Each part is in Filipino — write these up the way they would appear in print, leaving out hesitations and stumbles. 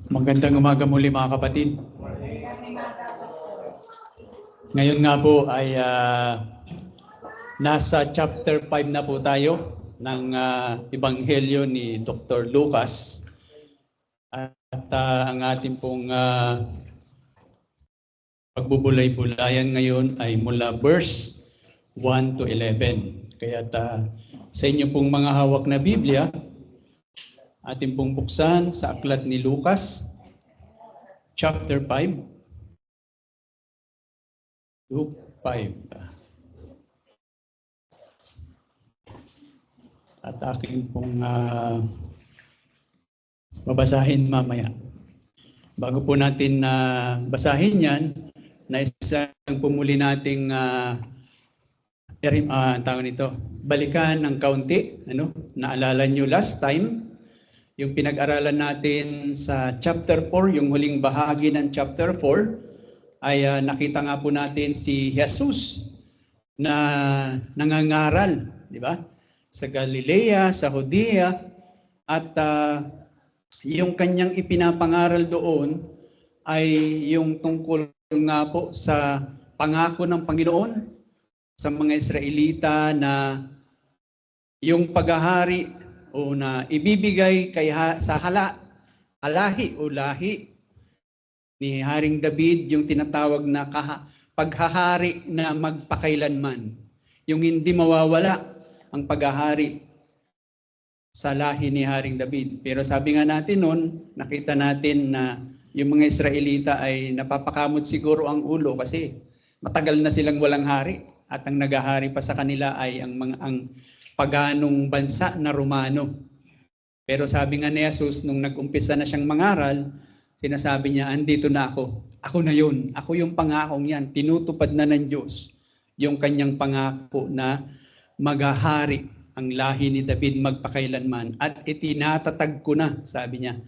Magandang umaga muli mga kapatid. Ngayon nga po ay nasa chapter 5 na po tayo ng Ebanghelyo ni Dr. Lucas. At ang ating pong pagbubulay-bulayan ngayon ay mula verse 1 to 11. Kaya sa inyo pong mga hawak na Biblia, ating pong buksan sa aklat ni Lucas, chapter 5. Luke 5. At aking pong babasahin mamaya. Bago po natin basahin yan, naisang pumuli nating tawag nito, balikan ng kaunti. Naalala nyo last time, yung pinag-aralan natin sa chapter 4, yung huling bahagi ng chapter 4, ay nakita nga po natin si Jesus na nangangaral, di ba? Sa Galilea, sa Judea, at yung kanyang ipinapangaral doon ay yung tungkol nga po sa pangako ng Panginoon sa mga Israelita na yung paghahari o na ibibigay sa lahi ni Haring David, yung tinatawag na paghahari na magpakailanman. Yung hindi mawawala ang paghahari sa lahi ni Haring David. Pero sabi nga natin noon, nakita natin na yung mga Israelita ay napapakamot siguro ang ulo kasi matagal na silang walang hari at ang naghahari pa sa kanila ay ang paganong bansa na Romano. Pero sabi nga ni Jesus, nung nag-umpisa na siyang mangaral, sinasabi niya, andito na ako. Ako na yun. Ako yung pangakong yan. Tinutupad na ng Diyos yung kanyang pangako na maghahari ang lahi ni David magpakailanman. At itinatatag ko na, sabi niya,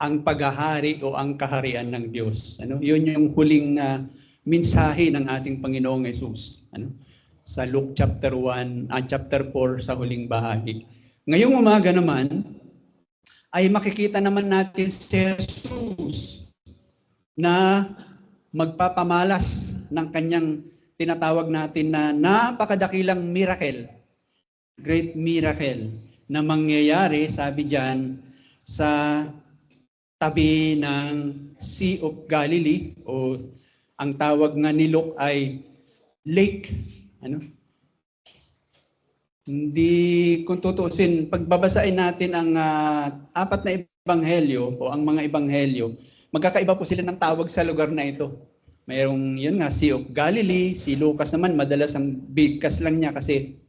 ang paghahari o ang kaharian ng Diyos. Yun yung huling mensahe ng ating Panginoong Jesus. Sa Luke chapter 1, chapter 4 sa huling bahagi. Ngayong umaga naman, ay makikita naman natin si Jesus na magpapamalas ng kanyang tinatawag natin na napakadakilang miracle, great miracle, na mangyayari, sabi diyan, sa tabi ng Sea of Galilee, o ang tawag nga ni Luke ay Lake. Hindi, kung tutuusin, pagbabasain natin ang apat na ebanghelyo o ang mga ebanghelyo, magkakaiba po sila ng tawag sa lugar na ito. Mayroong yun nga, Sea of Galilee, si Lucas naman, madalas ang bigkas lang niya kasi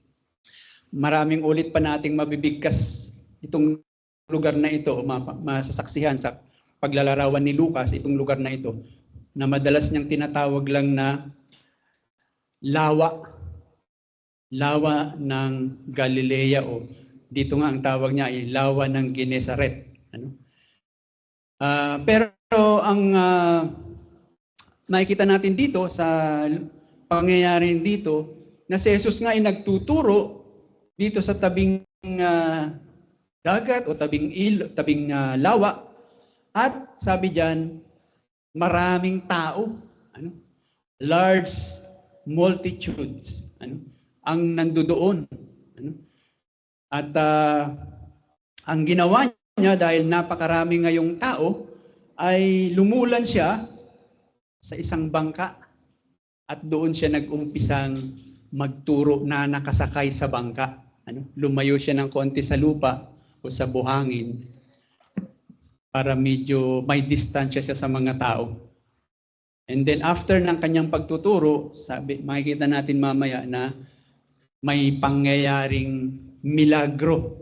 maraming ulit pa nating mabibigkas itong lugar na ito o masasaksihan sa paglalarawan ni Lucas, itong lugar na ito, na madalas niyang tinatawag lang na lawa ng Galilea, o dito nga ang tawag niya ay lawa ng Genesaret. Pero ang makikita natin dito sa pangyayari dito na si Jesus nga ay nagtuturo dito sa tabing dagat o tabing lawa, at sabi diyan maraming tao, large multitudes ang nandoon. At ang ginawa niya, dahil napakarami ngayong tao, ay lumulan siya sa isang bangka at doon siya nag-umpisang magturo na nakasakay sa bangka. Lumayo siya ng konti sa lupa o sa buhangin para medyo may distansya siya sa mga tao. And then after ng kanyang pagtuturo, makikita natin mamaya na may pangyayaring milagro.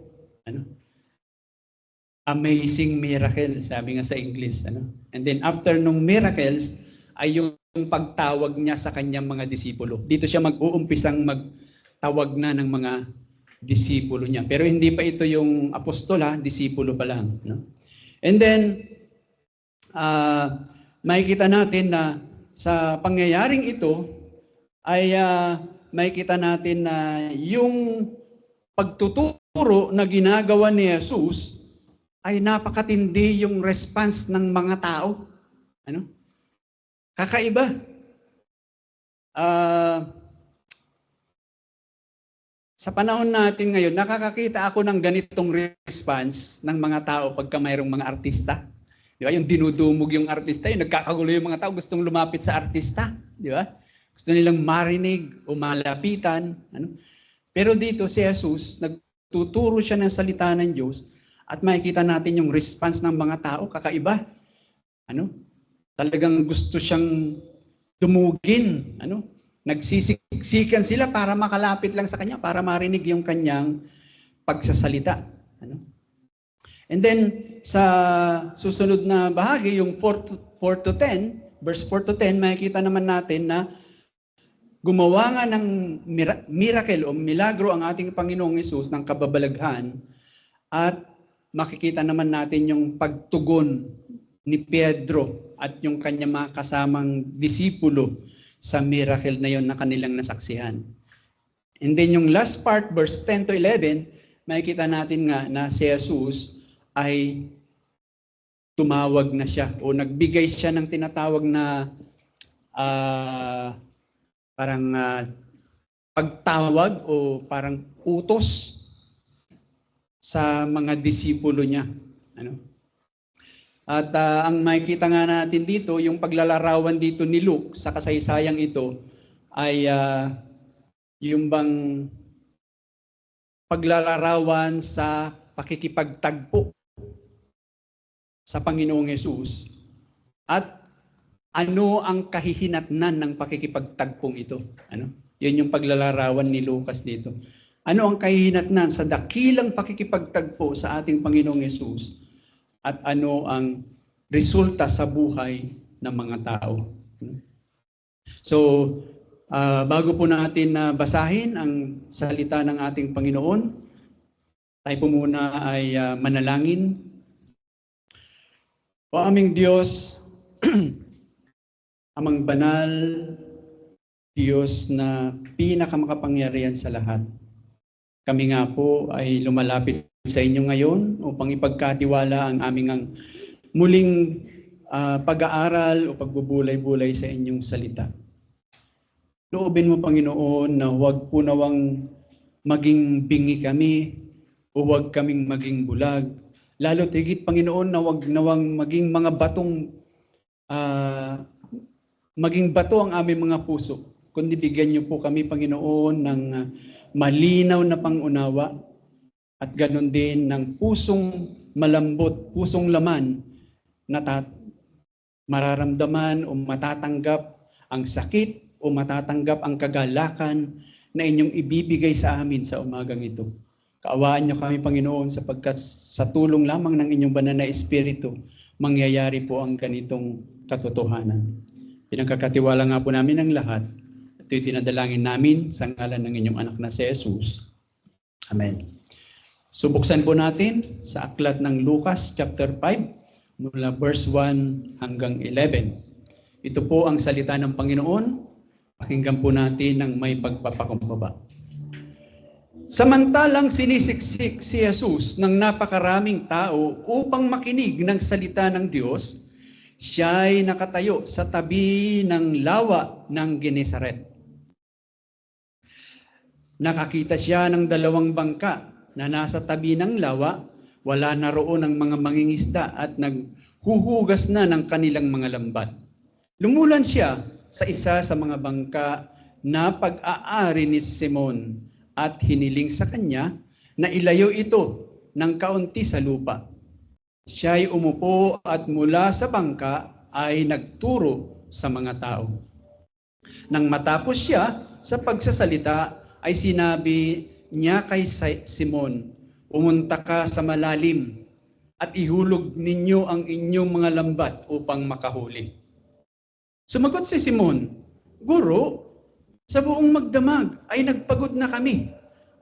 Amazing miracle, sabi nga sa English. And then after nung miracles, ay yung pagtawag niya sa kanyang mga disipulo. Dito siya mag-uumpisang magtawag na ng mga disipulo niya. Pero hindi pa ito yung apostol, disipulo pa lang. And then, makikita natin na sa pangyayaring ito ay makikita natin na yung pagtuturo na ginagawa ni Jesus ay napakatindi yung response ng mga tao. Ano? Kakaiba. Sa panahon natin ngayon, nakakakita ako ng ganitong response ng mga tao pagka mayroong mga artista. Di ba? Yung dinudumog yung artista, yung nagkakagulo yung mga tao, gustong lumapit sa artista. Di ba? Gusto nilang marinig o malapitan. Ano? Pero dito si Jesus, nagtuturo siya ng salita ng Diyos at makikita natin yung response ng mga tao, kakaiba. Ano? Talagang gusto siyang dumugin. Ano? Nagsisiksikan sila para makalapit lang sa kanya, para marinig yung kanyang pagsasalita. Ano? And then, sa susunod na bahagi, yung 4 to 10, verse 4 to 10, makikita naman natin na gumawa nga ng miracle o milagro ang ating Panginoong Hesus ng kababalaghan at makikita naman natin yung pagtugon ni Pedro at yung kanyang mga kasamang disipulo sa miracle na yon na kanilang nasaksihan. And then yung last part, verse 10 to 11, makikita natin nga na si Jesus ay tumawag na siya o nagbigay siya ng tinatawag na pagtawag o parang utos sa mga disipulo niya. Ano? At ang makikita nga natin dito, yung paglalarawan dito ni Luke sa kasaysayang ito ay yung bang paglalarawan sa pakikipagtagpo sa Panginoong Hesus at ano ang kahihinatnan ng pakikipagtagpong ito. Ano? Yun yung paglalarawan ni Lucas dito. Ano ang kahihinatnan sa dakilang pakikipagtagpo sa ating Panginoong Hesus? At ano ang resulta sa buhay ng mga tao. So, bago po natin basahin ang salita ng ating Panginoon, tayo po muna ay manalangin. O aming Diyos, amang banal, Diyos na pinakamakapangyarihan sa lahat. Kami nga po ay lumalapit sa inyo ngayon upang ipagkatiwala ang aming muling pag-aaral o pagbubulay-bulay sa inyong salita. Loobin mo, Panginoon, na huwag po nawang maging bingi kami o huwag kaming maging bulag. Lalo tigit, Panginoon, na huwag nawang maging mga batong maging bato ang aming mga puso. Kundi bigyan niyo po kami, Panginoon, ng malinaw na pangunawa at ganoon din ng pusong malambot, pusong laman na mararamdaman o matatanggap ang sakit o matatanggap ang kagalakan na inyong ibibigay sa amin sa umagang ito. Kaawaan niyo kami, Panginoon, sapagkat sa tulong lamang ng inyong banal na Espiritu, mangyayari po ang ganitong katotohanan. Pinagkakatiwala nga po namin ang lahat. Ito'y dinadalangin namin sa ngalan ng inyong anak na si Jesus. Amen. So buksan po natin sa aklat ng Lucas chapter 5 mula verse 1 hanggang 11. Ito po ang salita ng Panginoon. Pakinggan po natin ng may pagpapakumbaba. Samantalang sinisiksik si Jesus ng napakaraming tao upang makinig ng salita ng Diyos, siya'y nakatayo sa tabi ng lawa ng Genesaret. Nakakita siya ng 2 bangka na nasa tabi ng lawa, wala na roon ang mga mangingisda at naghuhugas na ng kanilang mga lambat. Lumulan siya sa isa sa mga bangka na pag-aari ni Simon at hiniling sa kanya na ilayo ito ng kaunti sa lupa. Siya'y umupo at mula sa bangka ay nagturo sa mga tao. Nang matapos siya sa pagsasalita, ay sinabi niya kay Simon, "Pumunta ka sa malalim at ihulog ninyo ang inyong mga lambat upang makahuli." Sumagot si Simon, "Guro, sa buong magdamag ay nagpagod na kami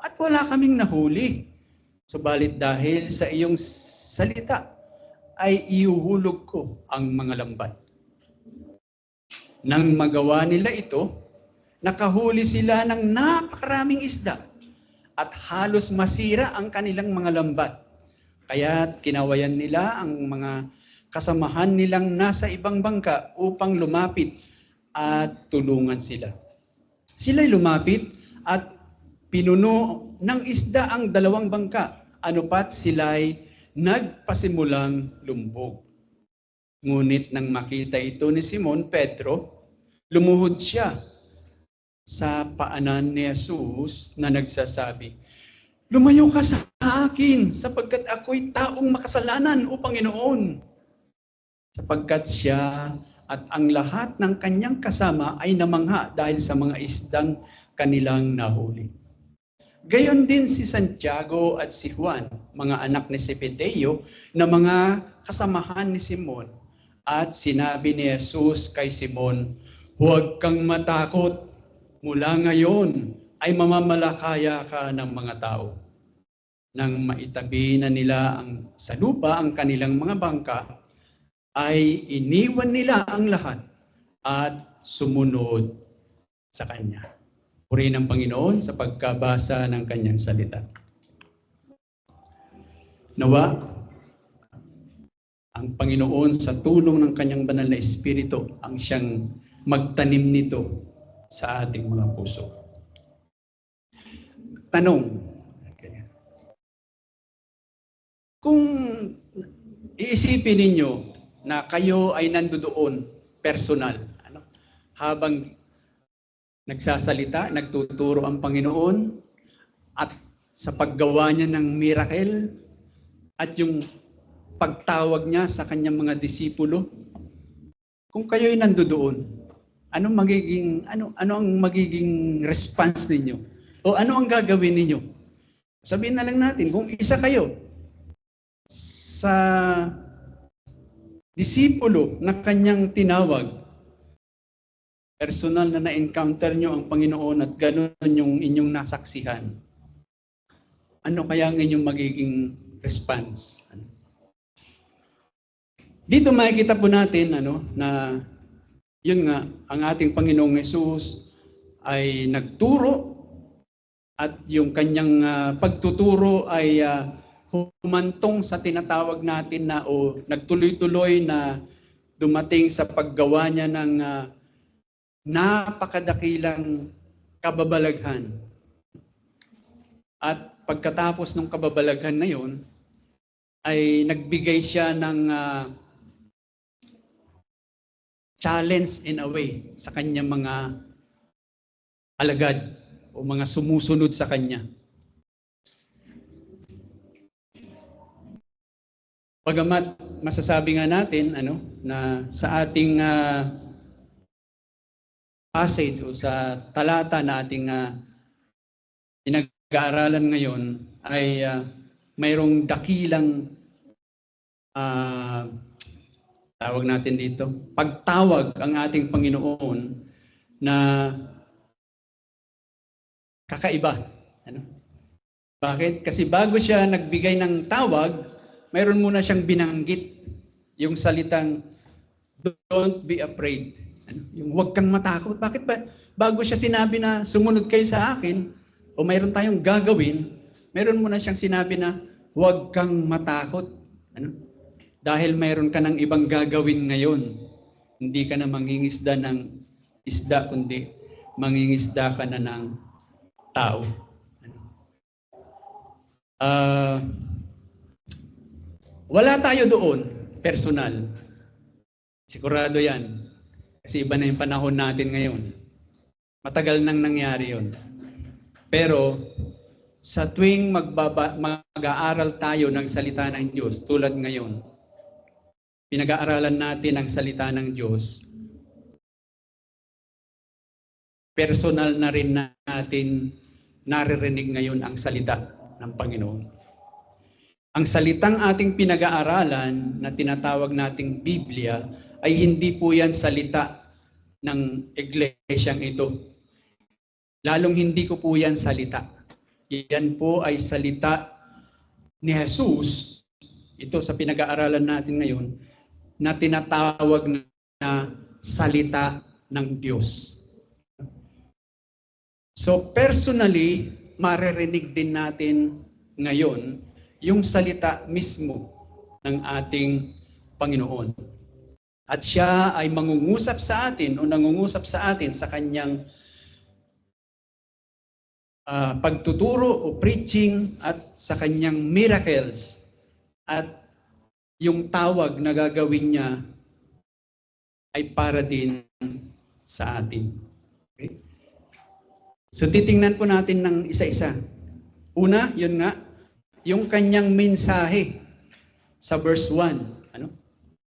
at wala kaming nahuli. Subalit dahil sa iyong salita ay ihuhulog ko ang mga lambat." Nang magawa nila ito, nakahuli sila ng napakaraming isda at halos masira ang kanilang mga lambat. Kaya kinawayan nila ang mga kasamahan nilang nasa ibang bangka upang lumapit at tulungan sila. Sila'y lumapit at pinuno ng isda ang dalawang bangka. Ano pat sila'y nagpasimulang lumbog. Ngunit nang makita ito ni Simon Pedro, lumuhod siya sa paanan ni Jesus na nagsasabi, "Lumayo ka sa akin sapagkat ako'y taong makasalanan, O Panginoon." Sapagkat siya at ang lahat ng kanyang kasama ay namangha dahil sa mga isdang kanilang nahuli. Gayon din si Santiago at si Juan, mga anak ni Zebedeo, na mga kasamahan ni Simon. At sinabi ni Jesus kay Simon, "Huwag kang matakot, mula ngayon ay mamamalakaya ka ng mga tao." Nang maitabi na nila sa lupa ang kanilang mga bangka, ay iniwan nila ang lahat at sumunod sa Kanya. Purihin ng Panginoon sa pagkabasa ng Kanyang salita. Nawa, ang Panginoon sa tulong ng Kanyang banal na Espiritu ang siyang magtanim nito sa ating mga puso. Tanong, kung iisipin ninyo na kayo ay nandoon personal, habang nagsasalita, nagtuturo ang Panginoon at sa paggawa niya ng miracle at yung pagtawag niya sa kanyang mga disipulo, kung kayo ay nandoon, ano ang magiging response ninyo? O ano ang gagawin ninyo? Sabihin na lang natin, kung isa kayo sa disipulo na kanyang tinawag, personal na na-encounter nyo ang Panginoon at gano'n yung inyong nasaksihan, ano kaya ang inyong magiging response? Dito makikita po natin na yun nga, ang ating Panginoong Hesus ay nagturo at yung kanyang pagtuturo ay humantong sa tinatawag natin na nagtuloy-tuloy na dumating sa paggawa niya ng napakadakilang kababalaghan. At pagkatapos ng kababalaghan na yon, ay nagbigay siya ng challenge in a way sa kanyang mga alagad o mga sumusunod sa kanya. Bagamat masasabi nga natin na sa ating passage o sa talata na ating pinag-aaralan ngayon ay mayroong dakilang tawag natin dito, pagtawag ang ating Panginoon na kakaiba. Bakit? Kasi bago siya nagbigay ng tawag, mayroon muna siyang binanggit yung salitang "Don't be afraid." Yung huwag kang matakot. Bakit ba? Bago siya sinabi na sumunod kayo sa akin o mayroon tayong gagawin, mayroon muna siyang sinabi na huwag kang matakot. Dahil mayroon ka ng ibang gagawin ngayon. Hindi ka na mangingisda ng isda, kundi mangingisda ka na ng tao. Wala tayo doon, personal. Sigurado yan. Kasi iba na yung panahon natin ngayon. Matagal nang nangyari yun. Pero sa tuwing mag-aaral tayo ng salita ng Diyos, tulad ngayon, pinag-aaralan natin ang salita ng Diyos, personal na rin natin naririnig ngayon ang salita ng Panginoon. Ang salitang ating pinag-aaralan na tinatawag nating Biblia ay hindi po yan salita ng iglesyang ito. Lalong hindi ko po yan salita. Yan po ay salita ni Jesus, ito sa pinag-aaralan natin ngayon, na tinatawag na salita ng Diyos. So personally, maririnig din natin ngayon yung salita mismo ng ating Panginoon. At siya ay mangungusap sa atin o nangungusap sa atin sa kanyang pagtuturo o preaching at sa kanyang miracles at yung tawag na gagawin niya ay para din sa atin. Okay? So titingnan po natin ng isa-isa. Una, yun nga, yung kanyang mensahe sa verse 1. Ano?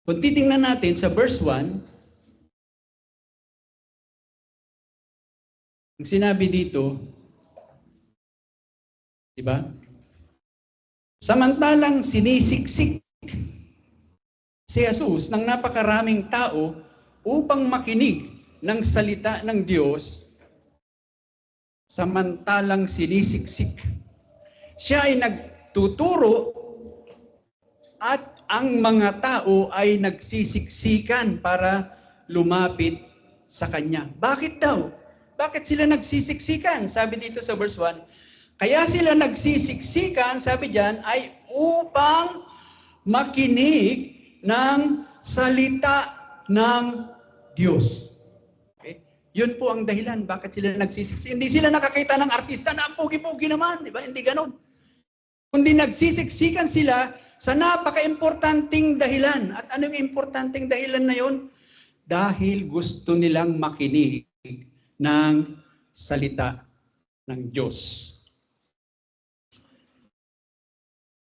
Kung titingnan natin sa verse 1, ang sinabi dito, di ba? Samantalang sinisiksik si Jesus ng napakaraming tao upang makinig ng salita ng Diyos, samantalang sinisiksik. Siya ay nagtuturo at ang mga tao ay nagsisiksikan para lumapit sa Kanya. Bakit daw? Bakit sila nagsisiksikan? Sabi dito sa verse 1, kaya sila nagsisiksikan, sabi diyan, ay upang makinig ng salita ng Diyos. Okay? Yun po ang dahilan bakit sila nagsisiksikan. Hindi sila nakakita ng artista na pugi-pugi naman, di ba? Hindi ganon. Kundi nagsisiksikan sila sa napaka-importanting dahilan. At ano yung importanteng dahilan na yun? Dahil gusto nilang makinig ng salita ng Diyos.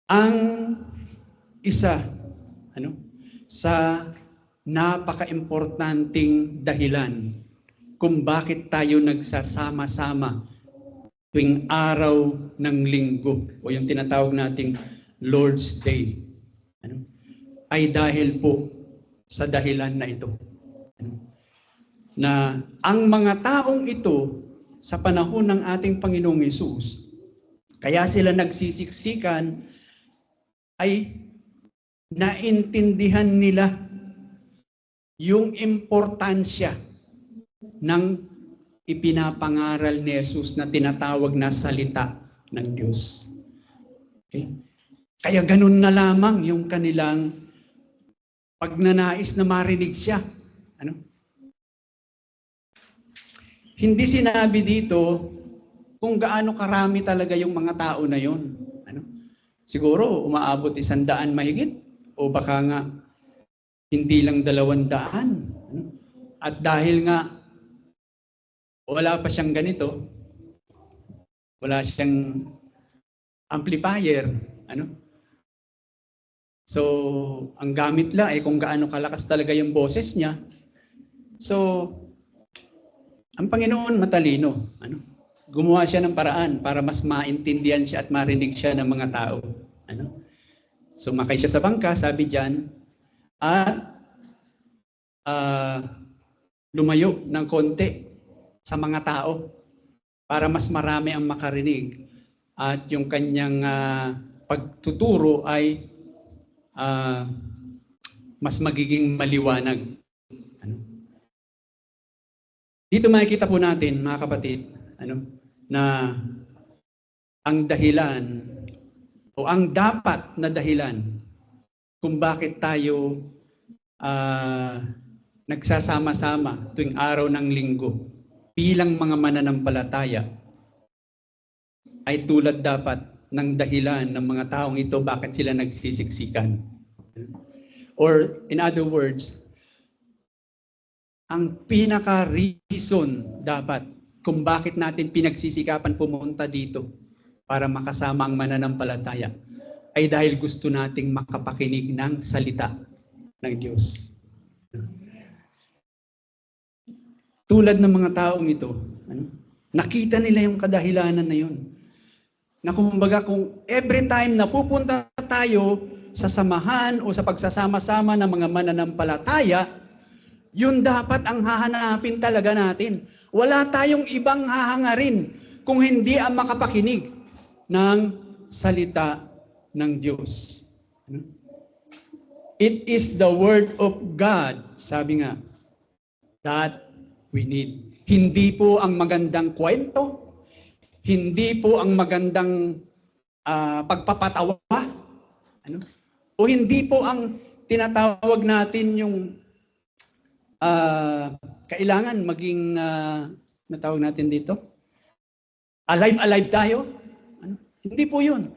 Ang isa sa napaka-importanting dahilan kung bakit tayo nagsasama-sama tuwing araw ng linggo o yung tinatawag nating Lord's Day ay dahil po sa dahilan na ito. Na ang mga taong ito sa panahon ng ating Panginoong Hesus, kaya sila nagsisiksikan ay naintindihan nila yung importansya ng ipinapangaral ni Jesus na tinatawag na salita ng Diyos. Okay? Kaya ganun na lamang yung kanilang pagnanais na marinig siya. Hindi sinabi dito kung gaano karami talaga yung mga tao na yun. Siguro umaabot 100 mahigit o baka nga hindi lang 200. At dahil nga wala pa siyang ganito, wala siyang amplifier, so ang gamit lang ay kung gaano kalakas talaga yung boses niya. So ang Panginoon matalino, gumawa siya ng paraan para mas maintindihan siya at marinig siya ng mga tao. Sumakay siya sa bangka, sabi diyan, at lumayo ng konti sa mga tao para mas marami ang makarinig at yung kanyang pagtuturo ay mas magiging maliwanag. Dito makikita po natin, mga kapatid, na ang dahilan o ang dapat na dahilan kung bakit tayo nagsasama-sama tuwing araw ng linggo bilang mga mananampalataya ay tulad dapat ng dahilan ng mga taong ito bakit sila nagsisiksikan. Or in other words, ang pinaka-reason dapat kung bakit natin pinagsisikapan pumunta dito para makasama ang mananampalataya ay dahil gusto nating makapakinig ng salita ng Diyos. Tulad ng mga taong ito, nakita nila yung kadahilanan na yun. Na kumbaga kung every time na pupunta tayo sa samahan o sa pagsasama-sama ng mga mananampalataya, yun dapat ang hahanapin talaga natin. Wala tayong ibang hahangarin kung hindi ang makapakinig ng salita ng Diyos. It is the Word of God, sabi nga, that we need. Hindi po ang magandang kwento, hindi po ang magandang pagpapatawa, ano? O hindi po ang tinatawag natin yung kailangan maging natawag natin dito, alive tayo. Ano? Hindi po yun.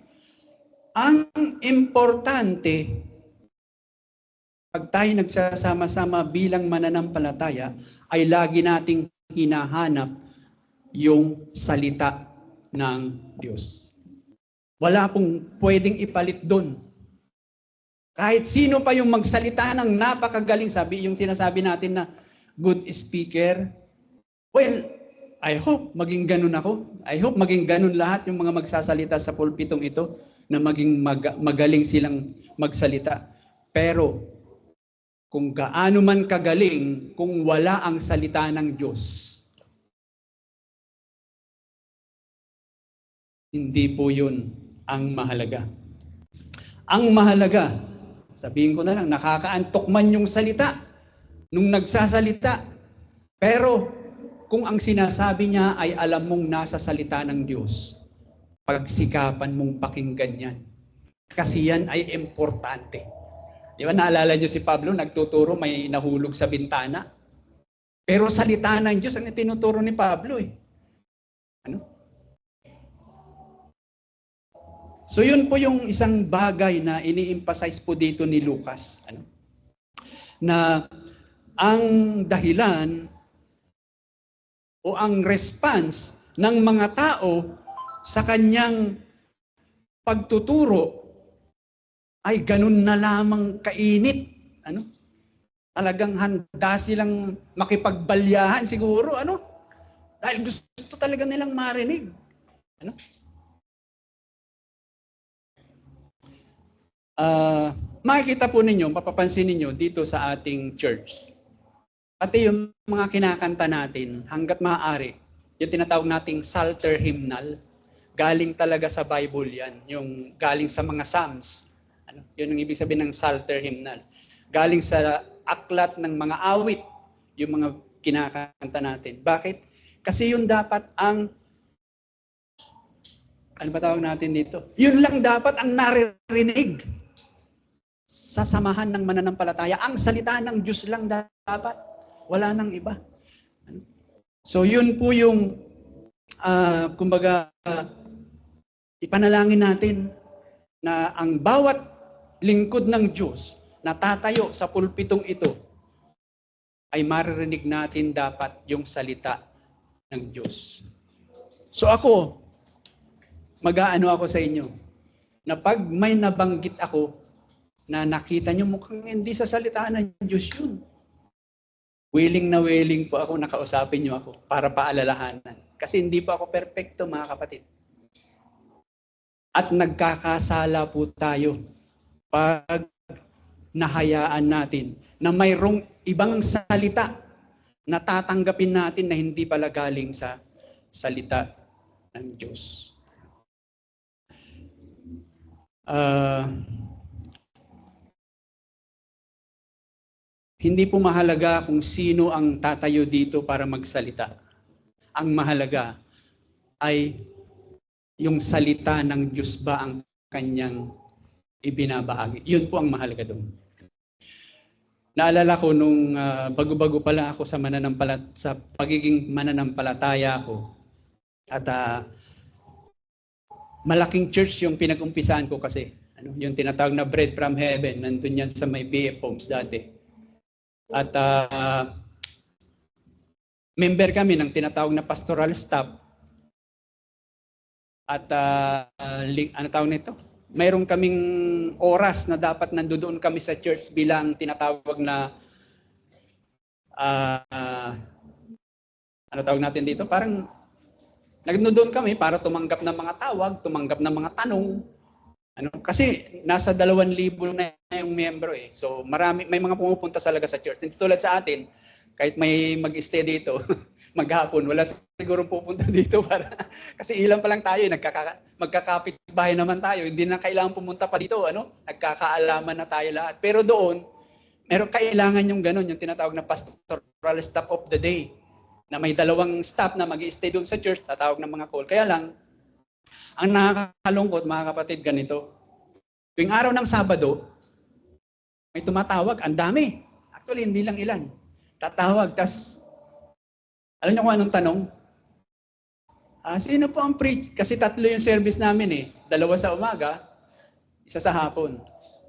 Ang importante, pag tayo nagsasama-sama bilang mananampalataya, ay lagi nating hinahanap yung salita ng Diyos. Wala pong pwedeng ipalit doon. Kahit sino pa yung magsalita ng napakagaling, sabi yung sinasabi natin na good speaker, well, I hope maging ganun ako. I hope maging ganun lahat yung mga magsasalita sa pulpitong ito na maging magaling silang magsalita. Pero kung gaano man kagaling, kung wala ang salita ng Diyos, hindi po yun ang mahalaga. Ang mahalaga, sabihin ko na lang, nakakaantok man yung salita nung nagsasalita. Pero kung ang sinasabi niya ay alam mong nasa salita ng Diyos, pagsikapan mong pakinggan yan. Kasi yan ay importante. Di ba naalala niyo si Pablo, nagtuturo, may nahulog sa bintana. Pero salita ng Diyos ang tinuturo ni Pablo eh. Ano? So yun po yung isang bagay na ini-emphasize po dito ni Lucas. Ano? Na ang dahilan o ang response ng mga tao sa kanyang pagtuturo ay ganun na lamang kainit. Ano? Talagang handa silang makipagbalyahan siguro. Ano? Dahil gusto talaga nilang marinig. Ano? Makikita po ninyo, mapapansin ninyo dito sa ating church. Pati yung mga kinakanta natin, hanggat maaari, yung tinatawag nating Psalter hymnal, galing talaga sa Bible yan, yung galing sa mga Psalms. Ano? Yun ang ibig sabihin ng Psalter hymnal. Galing sa aklat ng mga awit, yung mga kinakanta natin. Bakit? Kasi yun dapat ang, ano ba tawag natin dito? Yun lang dapat ang naririnig sa samahan ng mananampalataya. Ang salita ng Diyos lang dapat. Wala nang iba. So yun po yung, kumbaga, ipanalangin natin na ang bawat lingkod ng Diyos na tatayo sa pulpitong ito ay maririnig natin dapat yung salita ng Diyos. So ako, mag-aano ako sa inyo, na pag may nabanggit ako na nakita nyo mukhang hindi sa salita ng Diyos yun, willing na willing po ako nakausapin nyo ako para paalalahanan. Kasi hindi po ako perfecto, mga kapatid. At nagkakasala po tayo pag nahayaan natin na mayroong ibang salita na tatanggapin natin na hindi pala galing sa salita ng Diyos. Hindi po mahalaga kung sino ang tatayo dito para magsalita. Ang mahalaga ay yung salita ng Diyos ba ang kanyang ibinabahagi. Yun po ang mahalaga doon. Naalala ko nung bago-bago pala ako sa pagiging mananampalataya ako. At malaking church yung pinag-umpisahan ko kasi. Yung tinatawag na Bread from Heaven. Nandun yan sa may BF Homes dati. At member kami ng tinatawag na pastoral staff. At ano tawag nito? Mayroon kaming oras na dapat nandoon kami sa church bilang tinatawag na ano tawag natin dito? Parang nandoon kami para tumanggap ng mga tawag, tumanggap ng mga tanong. Kasi nasa 2,000 na yung miyembro eh. So may mga pumupunta talaga sa church. Hindi tulad sa atin, kahit may mag-stay dito, maghapon, wala siguro pupunta dito para kasi ilan pa lang tayo, magkakapit bahay naman tayo. Hindi na kailangan pumunta pa dito, nagkakaalaman na tayo lahat. Pero doon, meron kailangan yung ganun, yung tinatawag na pastoral staff of the day, na may 2 staff na mag-stay doon sa church, tatawag ng mga call. Kaya lang, Ang nakakalungkot, mga kapatid, ganito. Tuwing araw ng Sabado, may tumatawag, ang dami. Actually, hindi lang ilan. Tatawag, tas alam niyo kung anong tanong? Sino po ang preach? Kasi 3 yung service namin eh. 2 sa umaga, 1 sa hapon.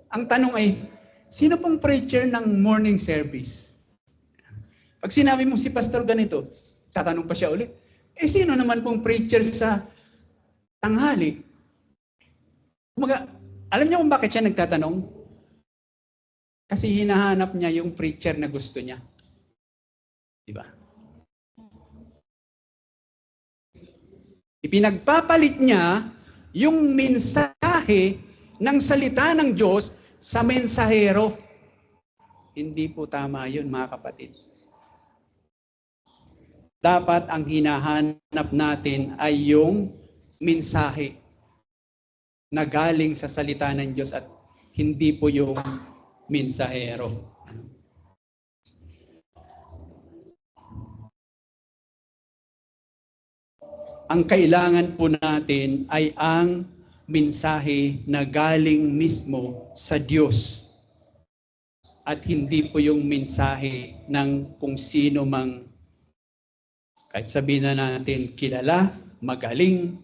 Ang tanong ay, sino pong preacher ng morning service? Pag sinabi mo si pastor ganito, tatanong pa siya ulit, sino naman pong preacher sa tanghali? Kumaga, alam niyo kung bakit siya nagtatanong? Kasi hinahanap niya yung preacher na gusto niya. Diba? Ipinagpapalit niya yung mensahe ng salita ng Diyos sa mensahero. Hindi po tama yun, mga kapatid. Dapat ang hinahanap natin ay yung mensahe na galing sa salita ng Diyos at hindi po yung mensahero. Ang kailangan po natin ay ang mensahe na galing mismo sa Diyos at hindi po yung mensahe ng kung sino mang, kahit sabihin na natin kilala, magaling,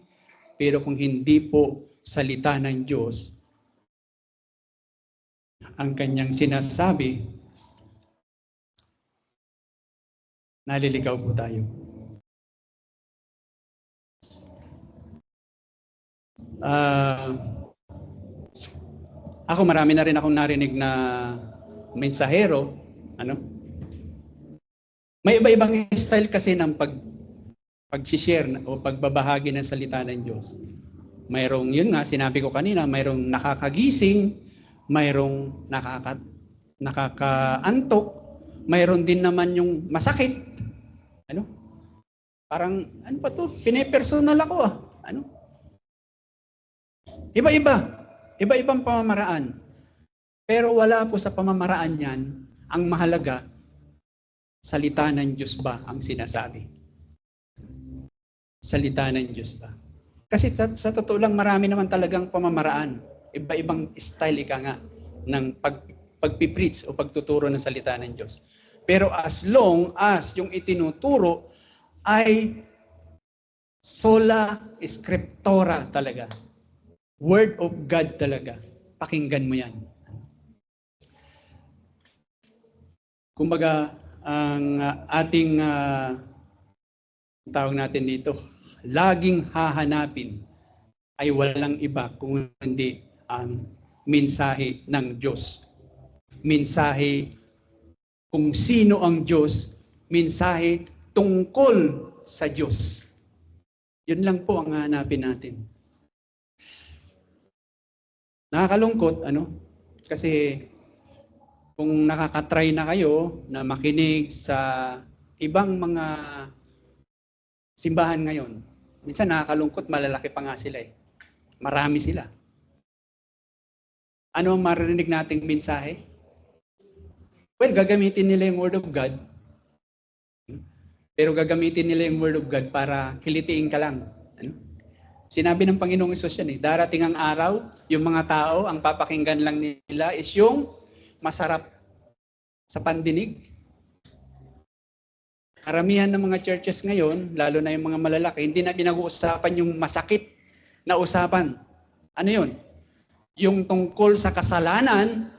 pero kung hindi po salita ng Diyos ang kanyang sinasabi, naliligaw po tayo. Ako marami na rin akong narinig na mensahero, may iba-ibang style kasi ng pag-share o pagbabahagi ng salita ng Diyos. Mayroong, yun nga, sinabi ko kanina, mayroong nakakagising, mayroong nakakaantok, mayroon din naman yung masakit. Parang, ano pa to? Pinipersonal ako . Iba-ibang pamamaraan. Pero wala po sa pamamaraan yan, ang mahalaga, salita ng Diyos ba ang sinasabi? Salita ng Diyos ba? Kasi sa totoo lang, marami naman talagang pamamaraan. Iba-ibang style ng pagpipreach o pagtuturo ng salita ng Diyos. Pero as long as yung itinuturo ay sola scriptura talaga. Word of God talaga. Pakinggan mo yan. Kumbaga, ang ating tawag natin dito, laging hahanapin ay walang iba kung hindi ang mensahe ng Diyos. Mensahe kung sino ang Diyos, mensahe tungkol sa Diyos. Yun lang po ang hahanapin natin. Nakakalungkot, kasi kung nakakatry na kayo na makinig sa ibang mga simbahan ngayon, minsan nakakalungkot, malalaki pa nga sila . Marami sila. Ano ang maririnig nating mensahe? Well, gagamitin nila yung Word of God. Pero gagamitin nila yung Word of God para kilitiin ka lang. Sinabi ng Panginoong Hesus yan . Darating ang araw, yung mga tao, ang papakinggan lang nila is yung masarap sa pandinig. Karamihan ng mga churches ngayon, lalo na yung mga malalaki, hindi na pinag-uusapan yung masakit na usapan. Ano yun? Yung tungkol sa kasalanan,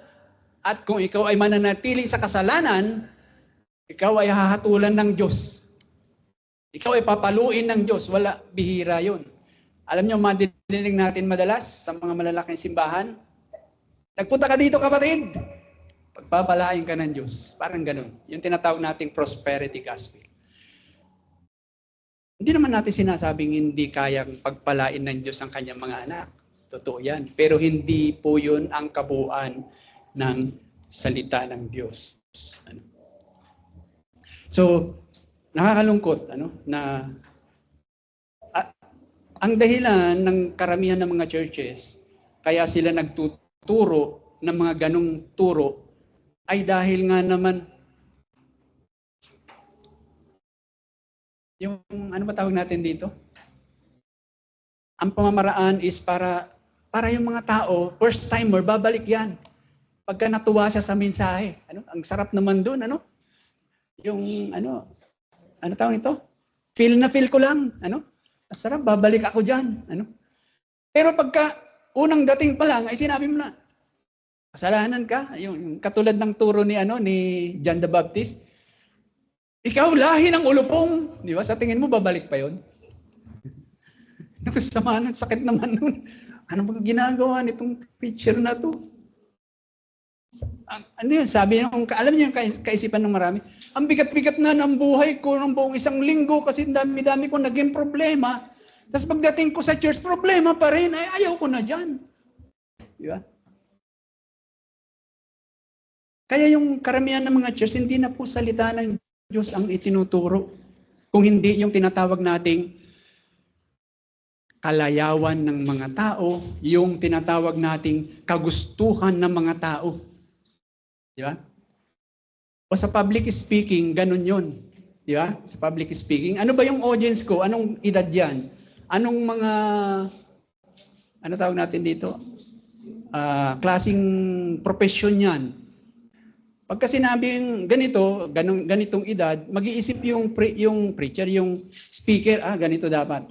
at kung ikaw ay mananatili sa kasalanan, ikaw ay hahatulan ng Diyos. Ikaw ay papaluin ng Diyos. Wala, bihira yun. Alam niyo, madidinig natin madalas sa mga malalaking simbahan, nagpunta ka dito, kapatid, pagpapalain ka ng Diyos. Parang ganun. Yung tinatawag nating prosperity gospel. Hindi naman natin sinasabing hindi kayang pagpalain ng Diyos ang kanyang mga anak. Totoo yan. Pero hindi po yun ang kabuuan ng salita ng Diyos. So, nakakalungkot na ang dahilan ng karamihan ng mga churches, kaya sila nagtuturo ng mga ganong turo, ay dahil nga naman, yung ano ba tawag natin dito? ang pamamaraan is para yung mga tao, first timer, babalik yan. Pagka natuwa siya sa mensahe. Ang sarap naman doon, Yung, ano tawag ito? Feel na feel ko lang, Ang sarap, babalik ako diyan, Pero pagka unang dating pa lang, ay sinabi mo na, kasalanan ka, yung katulad ng turo ni John the Baptist. Ikaw lahi ng ulupong, di ba? Sa tingin mo babalik pa 'yon? Sama ng sakit naman nun. Ano ba ginagawa nitong preacher na to? Ano yun? Sabi nung, alam niyo yung kaisipan ng marami, ang bigat-bigat na ng buhay ko ng buong isang linggo kasi dami-dami ko naging problema. Tapos pagdating ko sa church, problema pa rin. Ay, ayaw ko na dyan. Di ba? Kaya yung karamihan ng mga church, hindi na po salita ng Diyos ang itinuturo. Kung hindi yung tinatawag nating kalayawan ng mga tao, yung tinatawag nating kagustuhan ng mga tao. Di ba? O sa public speaking, ganun yun. Di ba? Sa public speaking. Ano ba yung audience ko? Anong edad yan? Anong mga, ano tawag natin dito? Klaseng profession yan. Pagka sinabing ganito, ganitong edad, mag-iisip yung preacher, yung speaker, ganito dapat.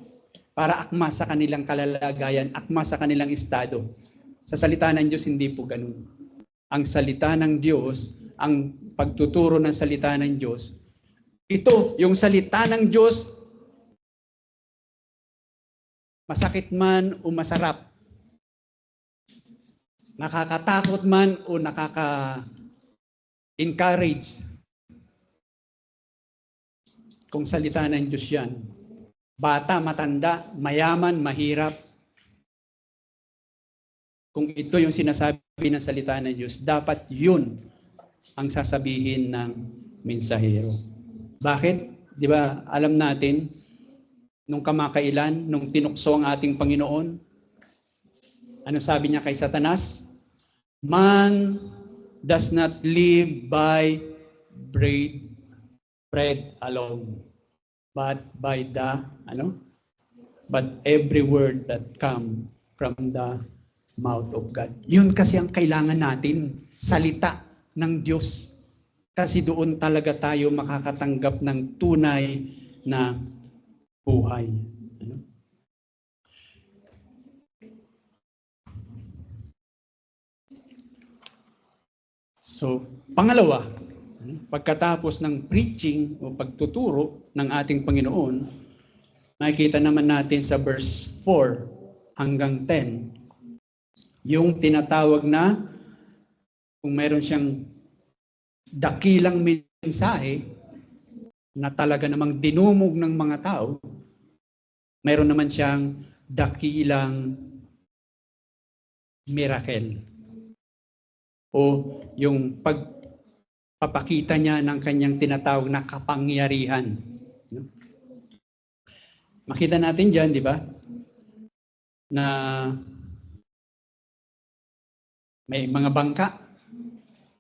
Para akma sa kanilang kalalagayan, akma sa kanilang estado. Sa salita ng Diyos, hindi po ganun. Ang salita ng Diyos, ang pagtuturo ng salita ng Diyos, ito, yung salita ng Diyos, masakit man o masarap, nakakatakot man o nakaka-encourage, kung salita ng Diyos yan. Bata, matanda, mayaman, mahirap. Kung ito yung sinasabi ng salita ng Diyos, dapat yun ang sasabihin ng mensahero. Bakit? Di ba, alam natin, nung kamakailan, nung tinukso ang ating Panginoon, ano sabi niya kay Satanas? Man does not live by bread alone, but by the, but every word that come from the mouth of God. Yun kasi ang kailangan natin, salita ng Diyos. Kasi doon talaga tayo makakatanggap ng tunay na buhay. So, pangalawa, pagkatapos ng preaching o pagtuturo ng ating Panginoon, makikita naman natin sa verse 4 hanggang 10, yung tinatawag na, kung meron siyang dakilang mensahe na talaga namang dinumog ng mga tao, meron naman siyang dakilang miracle. O yung pagpapakita niya ng kanyang tinatawag na kapangyarihan. Makita natin dyan, di ba? Na may mga bangka.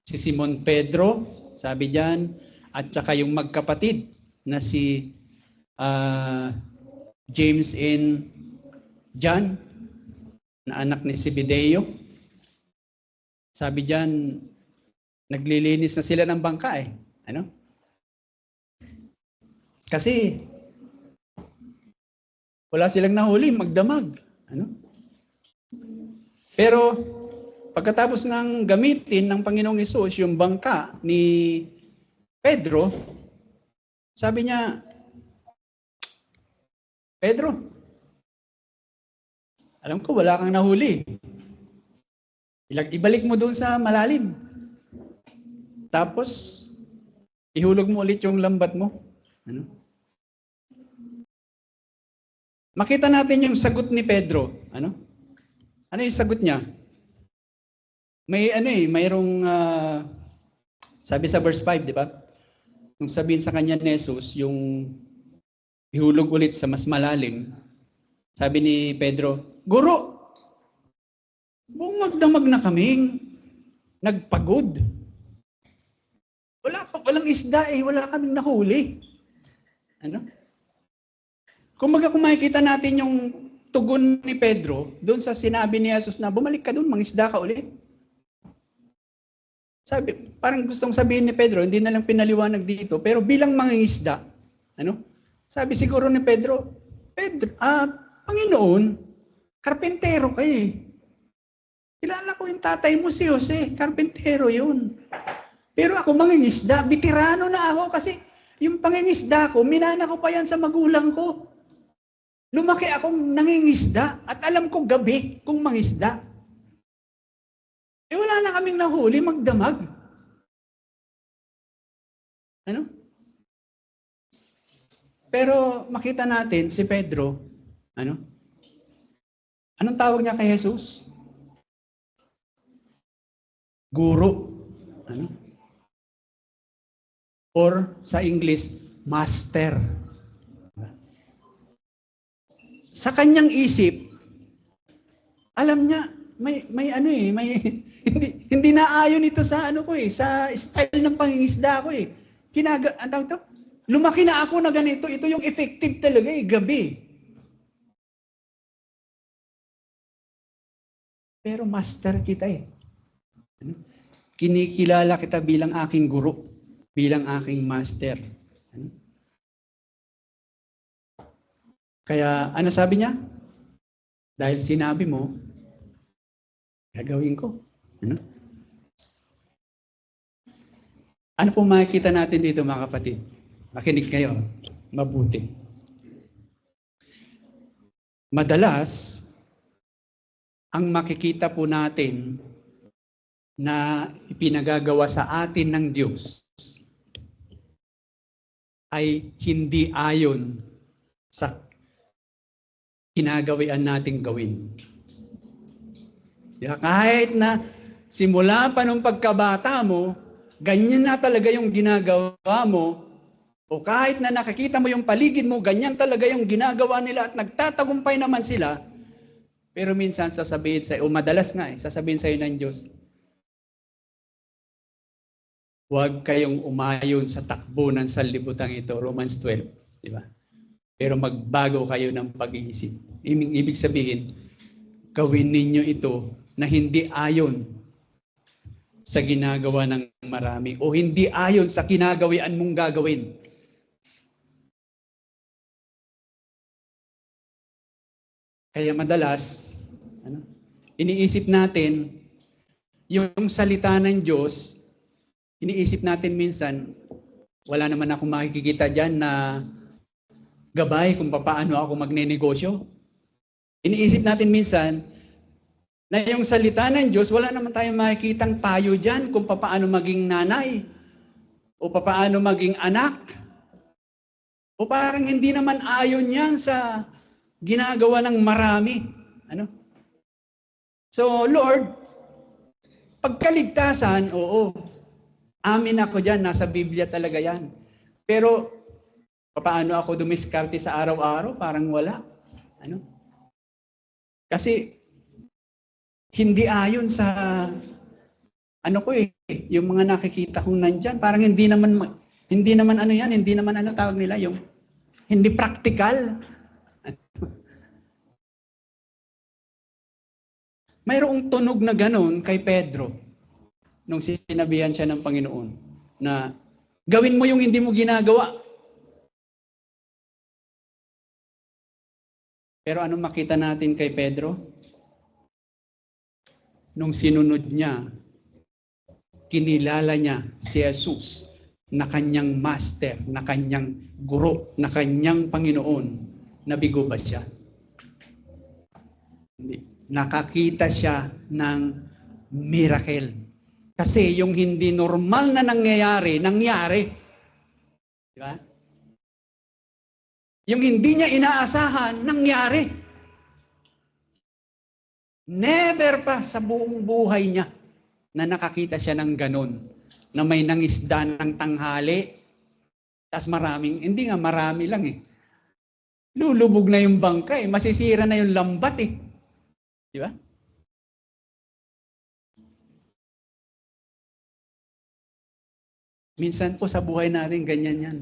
Si Simon Pedro, sabi dyan, at saka yung magkapatid na si James and John, na anak ni Zebedeo. Sabi dyan, naglilinis na sila ng bangka eh. Kasi wala silang nahuli, magdamag. Pero pagkatapos ng gamitin ng Panginoong Hesus yung bangka ni Pedro, sabi niya, Pedro, alam ko wala kang nahuli. Ibalik mo doon sa malalim. Tapos, ihulog mo ulit yung lambat mo. Makita natin yung sagot ni Pedro. Ano yung sagot niya? May mayroong sabi sa verse 5, di ba? Nung sabihin sa kanya ni Jesus, yung ihulog ulit sa mas malalim, sabi ni Pedro, Guro, buong magdamag na kaming nagpagod. Walang isda wala kaming nahuli. Kung makikita natin yung tugon ni Pedro doon sa sinabi ni Jesus na bumalik ka doon, mangisda ka ulit? Sabi, parang gustong sabihin ni Pedro, hindi na lang pinaliwanag dito, pero bilang mangingisda, sabi siguro ni Pedro, Panginoon, karpentero ka eh. Kilala ko yung tatay mo si Jose, karpentero yun. Pero ako mangingisda, bitirano na ako kasi yung pangingisda ko, minana ko pa yan sa magulang ko. Lumaki akong nangingisda at alam ko gabi kung mangisda. Wala na kaming nahuli, magdamag. Pero makita natin si Pedro, anong tawag niya kay Jesus? Guro. Or sa English, master. Sa kanyang isip, alam niya, may hindi naayon ito sa sa style ng pangingisda ko eh. Lumaki na ako na ganito, ito yung effective talaga gabi. Pero master kita eh. Kinikilala kita bilang aking guro, bilang aking master. Kaya ano sabi niya? Dahil sinabi mo, gagawin ko. Ano po makikita natin dito mga kapatid? Makinig kayo, mabuti. Madalas, ang makikita po natin na ipinagagawa sa atin ng Diyos ay hindi ayon sa ginagawian nating gawin. Kahit na simula pa nung pagkabata mo, ganyan na talaga yung ginagawa mo, o kahit na nakikita mo yung paligid mo, ganyan talaga yung ginagawa nila at nagtatagumpay naman sila, pero minsan sasabihin sa'yo, o madalas nga sasabihin sa'yo ng Diyos, huwag kayong umayon sa takbo ng sanlibutan ito, Romans 12, di ba? Pero magbago kayo ng pag-iisip. Ibig sabihin, gawin ninyo ito na hindi ayon sa ginagawa ng marami o hindi ayon sa kinagawian mong gagawin. Kaya madalas, iniisip natin yung salita ng Diyos, iniisip natin minsan, wala naman akong makikita dyan na gabay kung paano ako magnenegosyo. Iniisip natin minsan na yung salita ng Diyos, wala naman tayong makikitang payo dyan kung paano maging nanay o paano maging anak. O parang hindi naman ayon yan sa ginagawa ng marami. So Lord, pagkaligtasan, oo, amin ako dyan, nasa Biblia talaga yan. Pero paano ako dumiskarte sa araw-araw? Parang wala. Kasi hindi ayon sa yung mga nakikita kong nandyan. Parang hindi naman tawag nila, yung hindi practical. Mayroong tunog na ganun kay Pedro nung sinabihan siya ng Panginoon na gawin mo yung hindi mo ginagawa. Pero anong makita natin kay Pedro? Nung sinunod niya, kinilala niya si Jesus na kanyang master, na kanyang guro, na kanyang Panginoon. Nabigo ba siya? Hindi. Nakakita siya ng miracle. Kasi yung hindi normal na nangyari. Di ba? Yung hindi niya inaasahan, nangyari. Never pa sa buong buhay niya na nakakita siya ng ganon. Na may nangisda ng tanghali. Tas hindi nga marami lang eh. Lulubog na yung bangka eh. Masisira na yung lambat eh. Di ba? Minsan po sa buhay natin ganyan yan.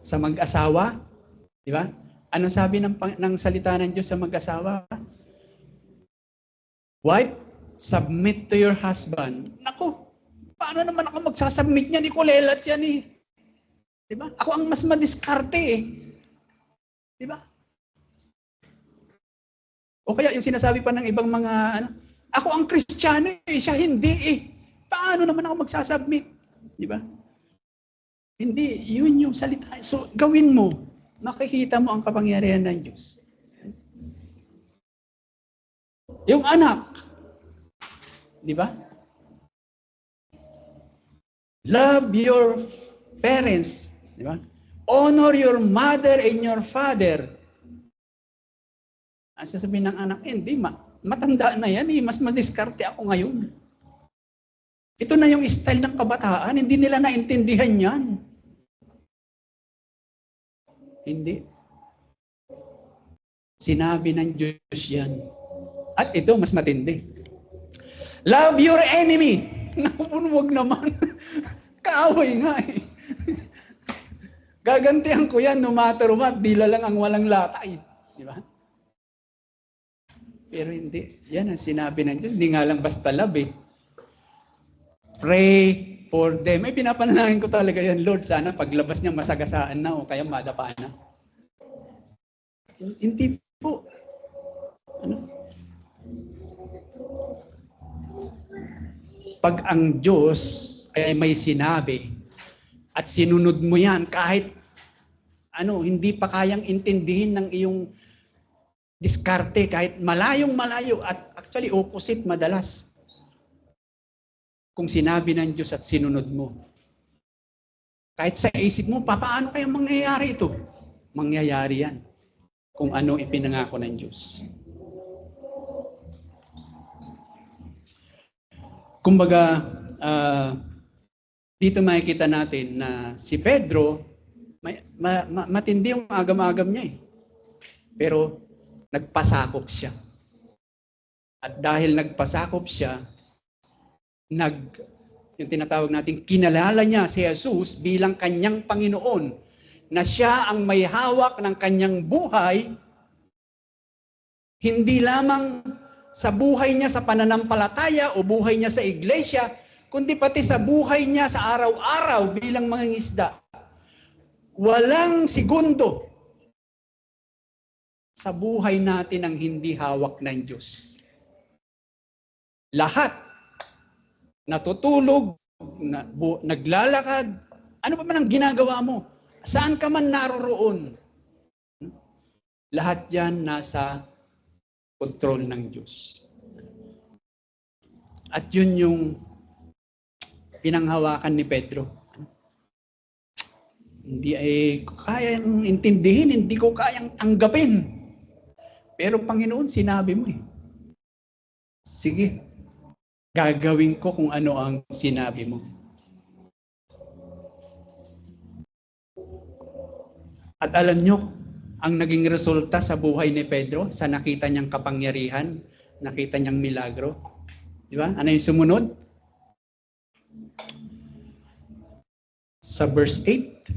Sa mag-asawa, Di ba? Ano sabi ng salita ng Diyos sa mag-asawa? Wife, submit to your husband. Naku, paano naman ako magsasubmit niyan? Ikulelat yan eh. Di ba? Ako ang mas madiskarte eh. Di ba? O kaya yung sinasabi pa ng ibang mga, ako ang Kristiyano eh, siya hindi eh. Paano naman ako magsasubmit? Di ba? Hindi, yun yung salita. So, gawin mo. Makikita mo ang kapangyarihan ng Diyos. Yung anak, di ba? Love your parents, di ba? Honor your mother and your father. Ang sasabihin ng anak, hindi, matanda na yan, mas madiskarte ako ngayon. Ito na yung style ng kabataan, hindi nila naintindihan yan. Hindi. Sinabi ng Diyos yan. At ito, mas matindi. Love your enemy. Nakupunwag naman. Kaaway nga eh. Gagantihan ko yan no matter what, dila lang ang walang latay. Di ba? Pero hindi. Yan ang sinabi ng Diyos. Hindi nga lang basta love eh. Pray for them. Ay, pinapanalangin ko talaga yan, Lord. Sana paglabas niya masagasaan na o kaya madapa na. Hindi po. Pag ang Diyos ay may sinabi at sinunod mo yan kahit hindi pa kayang intindihin ng iyong diskarte, kahit malayong malayo at actually opposite madalas. Kung sinabi ng Diyos at sinunod mo. Kahit sa isip mo, paano kaya mangyayari ito? Mangyayari yan. Kung ano ipinangako ng Diyos. Kumbaga, dito makikita natin na si Pedro, matindi yung agam-agam niya eh. Pero nagpasakop siya. At dahil nagpasakop siya, yung tinatawag natin, kinalala niya si Jesus bilang kanyang Panginoon, na siya ang may hawak ng kanyang buhay, hindi lamang sa buhay niya sa pananampalataya o buhay niya sa iglesia, kundi pati sa buhay niya sa araw-araw bilang mangingisda. Walang segundo sa buhay natin ang hindi hawak ng Diyos. Lahat natutulog, naglalakad, ano pa man ang ginagawa mo, saan ka man naroroon, lahat yan nasa kontrol ng Diyos. At yun yung pinanghawakan ni Pedro. Hindi ko kayang intindihin, hindi ko kayang tanggapin. Pero Panginoon, sinabi mo eh. Sige. Gagawin ko kung ano ang sinabi mo. At alam nyo, ang naging resulta sa buhay ni Pedro, sa nakita niyang kapangyarihan, nakita niyang milagro. Di ba? Ano yung sumunod? Sa verse 8,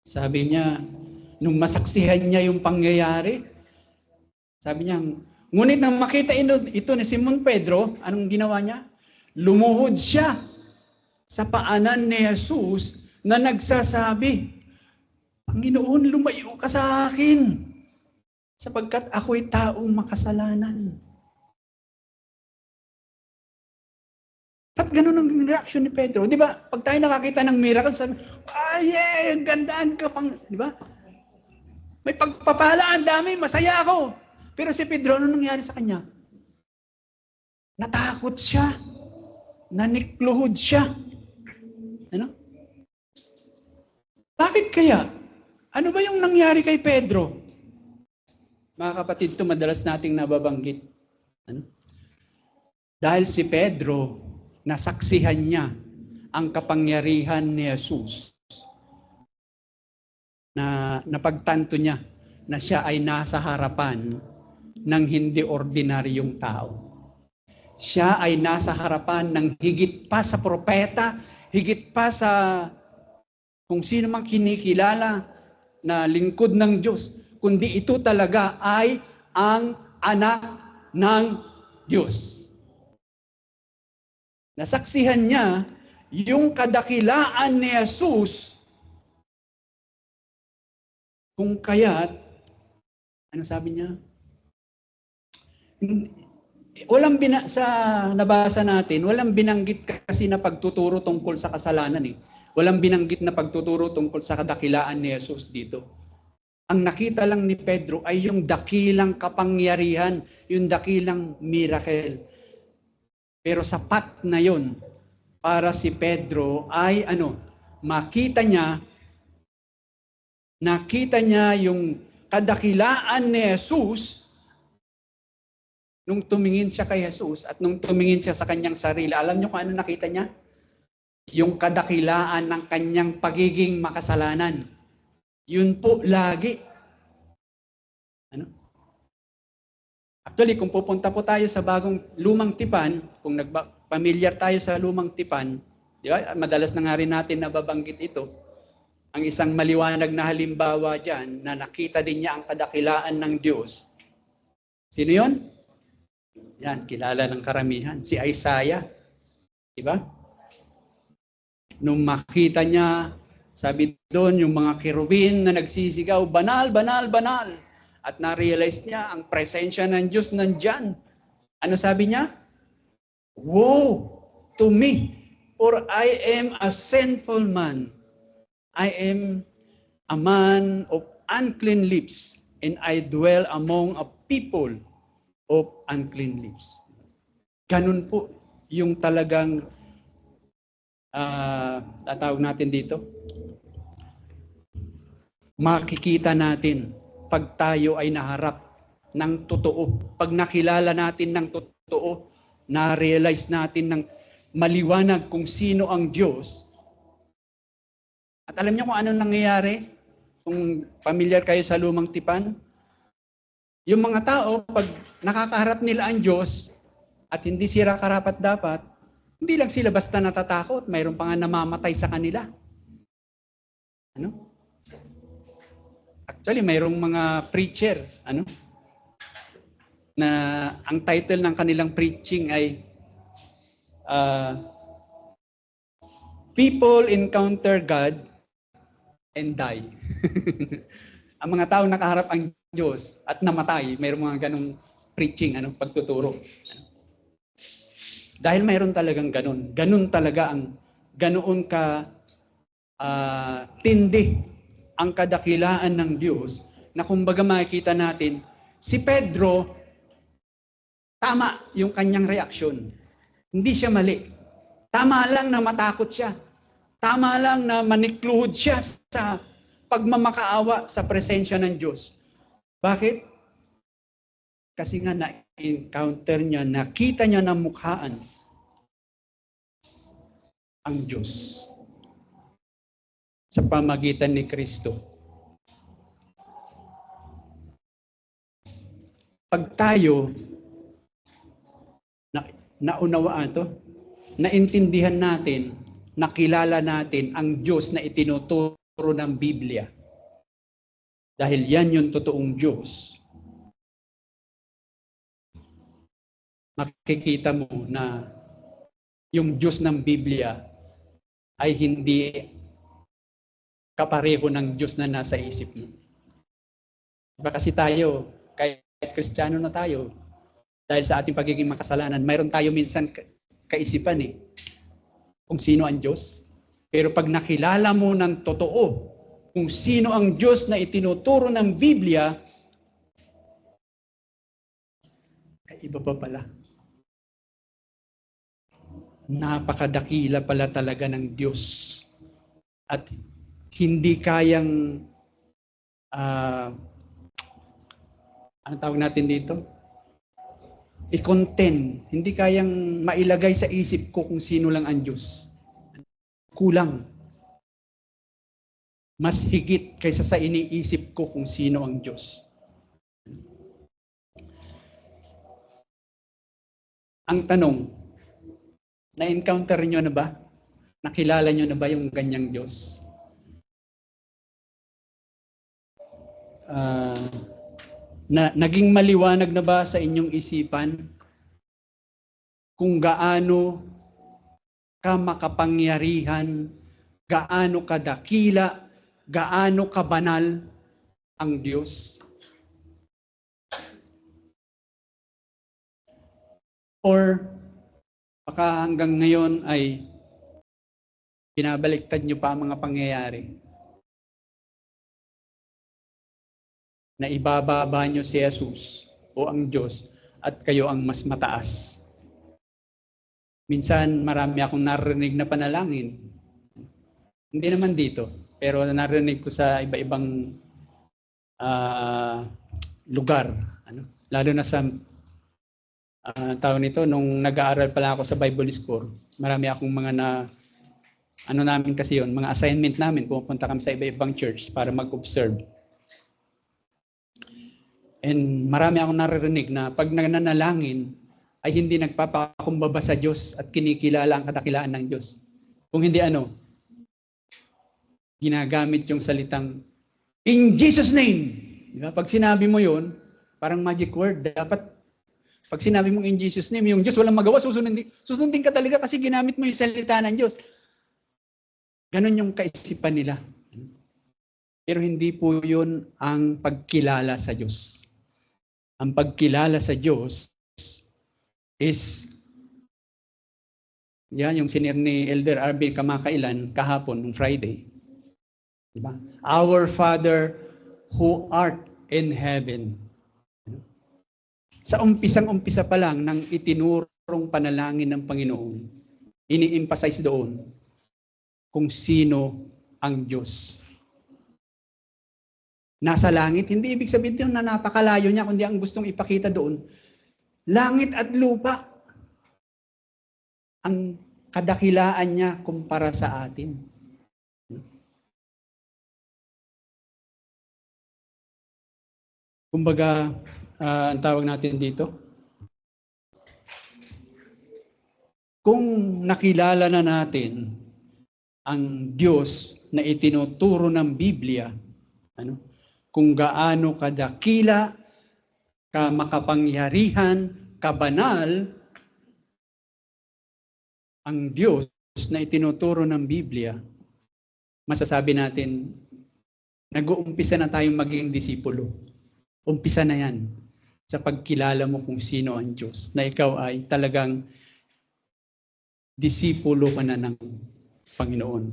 sabi niya, nung masaksihan niya yung pangyayari, sabi niya, ngunit nang makita ito ni Simon Pedro, anong ginawa niya? Lumuhod siya sa paanan ni Jesus na nagsasabi, Panginoon, lumayo ka sa akin sapagkat ako'y taong makasalanan. Ba't ganun ang reaction ni Pedro? Di ba? Pag tayo nakakita ng miracle, sabi, ang gandaan ka pang, di ba? May pagpapala, ang dami, masaya ako. Pero si Pedro, ano nangyari sa kanya? Natakot siya. Nanikluhod siya. Ano? Bakit kaya? Ano ba yung nangyari kay Pedro? Mga kapatid, ito madalas nating nababanggit. Ano? Dahil si Pedro, nasaksihan niya ang kapangyarihan ni Jesus. Na napagtanto niya na siya ay nasa harapan ng hindi ordinaryong tao. Siya ay nasa harapan ng higit pa sa propeta, higit pa sa kung sino mang kinikilala na lingkod ng Diyos, kundi ito talaga ay ang anak ng Diyos. Nasaksihan niya yung kadakilaan ni Jesus, kung kaya't, ano sabi niya? Sa nabasa natin, walang binanggit kasi na pagtuturo tungkol sa kasalanan eh. Walang binanggit na pagtuturo tungkol sa kadakilaan ni Jesus dito. Ang nakita lang ni Pedro ay yung dakilang kapangyarihan, yung dakilang miracle. Pero sapat na yon para si Pedro ay nakita niya yung kadakilaan ni Jesus nung tumingin siya kay Jesus at nung tumingin siya sa kanyang sarili. Alam niyo kung ano nakita niya? Yung kadakilaan ng kanyang pagiging makasalanan. Yun po lagi. Actually, kung pupunta po tayo sa lumang tipan, kung pamilyar tayo sa lumang tipan, di ba? Madalas na nga rin natin nababanggit ito. Ang isang maliwanag na halimbawa dyan, na nakita din niya ang kadakilaan ng Diyos. Sino yon? Yan, kilala ng karamihan. Si Isaiah. Di ba? Nung makita niya, sabi doon, yung mga kerubin na nagsisigaw, banal, banal, banal. At na-realize niya, ang presensya ng Diyos nandyan. Ano sabi niya? Woe to me, for I am a sinful man. I am a man of unclean lips, and I dwell among a people of unclean lips. Ganun po yung talagang tatawag natin dito. Makikita natin pag tayo ay naharap ng totoo. Pag nakilala natin ng totoo, na-realize natin ng maliwanag kung sino ang Diyos. At alam niyo kung anong nangyayari? Kung familiar kayo sa lumang tipan? Yung mga tao, pag nakakaharap nila ang Diyos at hindi sila karapat dapat, hindi lang sila basta natatakot, mayroon pa nga namamatay sa kanila. Actually, mayroong mga preacher, na ang title ng kanilang preaching ay People Encounter God and Die. Ang mga tao nakaharap ang Diyos at namatay, mayroong mga ganong preaching, pagtuturo. Dahil mayroon talagang ganon. Ganon talaga ganoon ka tindi ang kadakilaan ng Diyos na kumbaga makikita natin, si Pedro, tama yung kanyang reaksyon. Hindi siya mali. Tama lang na matakot siya. Tama lang na manikluhod siya sa pagmamakaawa sa presensya ng Diyos. Bakit? Kasi nga na-encounter niya, nakita niya na mukhaan ang Diyos sa pamagitan ni Kristo. Pag tayo naunawaan to, naintindihan natin, nakilala natin ang Diyos na itinuturo ng Biblia. Dahil yan yung totoong Diyos. Makikita mo na yung Diyos ng Biblia ay hindi kapareho ng Diyos na nasa isip mo. Diba kasi tayo, kahit Kristiyano na tayo, dahil sa ating pagiging makasalanan, mayroon tayo minsan kaisipan kung sino ang Diyos. Pero pag nakilala mo ng totoo kung sino ang Diyos na itinuturo ng Biblia, ay iba pa pala. Napakadakila pala talaga ng Diyos. At hindi kayang, ano tawag natin dito? I-contain. Hindi kayang mailagay sa isip ko kung sino lang ang Diyos. Kulang. Mas higit kaysa sa iniisip ko kung sino ang Diyos. Ang tanong, na-encounter nyo na ba? Nakilala nyo na ba yung ganyang Diyos? naging maliwanag na ba sa inyong isipan kung gaano ka makapangyarihan, gaano kadakila, gaano kabanal ang Diyos? Or baka hanggang ngayon ay binabaliktad nyo pa ang mga pangyayari? Na ibababa nyo si Jesus o ang Diyos at kayo ang mas mataas. Minsan marami akong narinig na panalangin. Hindi naman dito, pero narinig ko sa iba-ibang lugar. Lalo na sa taon nito, nung nag-aaral pala ako sa Bible School, marami akong mga namin kasi yun, mga assignment namin, pupunta kami sa iba-ibang church para mag-observe. And marami akong naririnig na pag nananalangin ay hindi nagpapakumbaba sa Diyos at kinikilala ang kadakilaan ng Diyos. Kung hindi ginagamit yung salitang in Jesus name. Diba? Pag sinabi mo yun, parang magic word. Dapat pag sinabi mo in Jesus name, yung Diyos walang magawa, susundin ka talaga kasi ginamit mo yung salita ng Diyos. Ganon yung kaisipan nila. Pero hindi po yun ang pagkilala sa Diyos. Ang pagkilala sa Diyos is, yan yung sinir ni Elder Arvin kamakailan, kahapon, nung Friday. Diba? Our Father who art in heaven. Sa umpisang-umpisa pa lang ng itinurong panalangin ng Panginoon, ini-emphasize doon kung sino ang Diyos. Nasa langit, hindi ibig sabihin doon na napakalayo niya, kundi ang gustong ipakita doon, langit at lupa, ang kadakilaan niya kumpara sa atin. Kumbaga, ang tawag natin dito, kung nakilala na natin ang Diyos na itinuturo ng Biblia, kung gaano kadakila, makapangyarihan, kabanal ang Diyos na itinuturo ng Biblia, masasabi natin, nag-uumpisa na tayong maging disipulo. Umpisa na yan sa pagkilala mo kung sino ang Diyos, na ikaw ay talagang disipulo ka na ng Panginoon.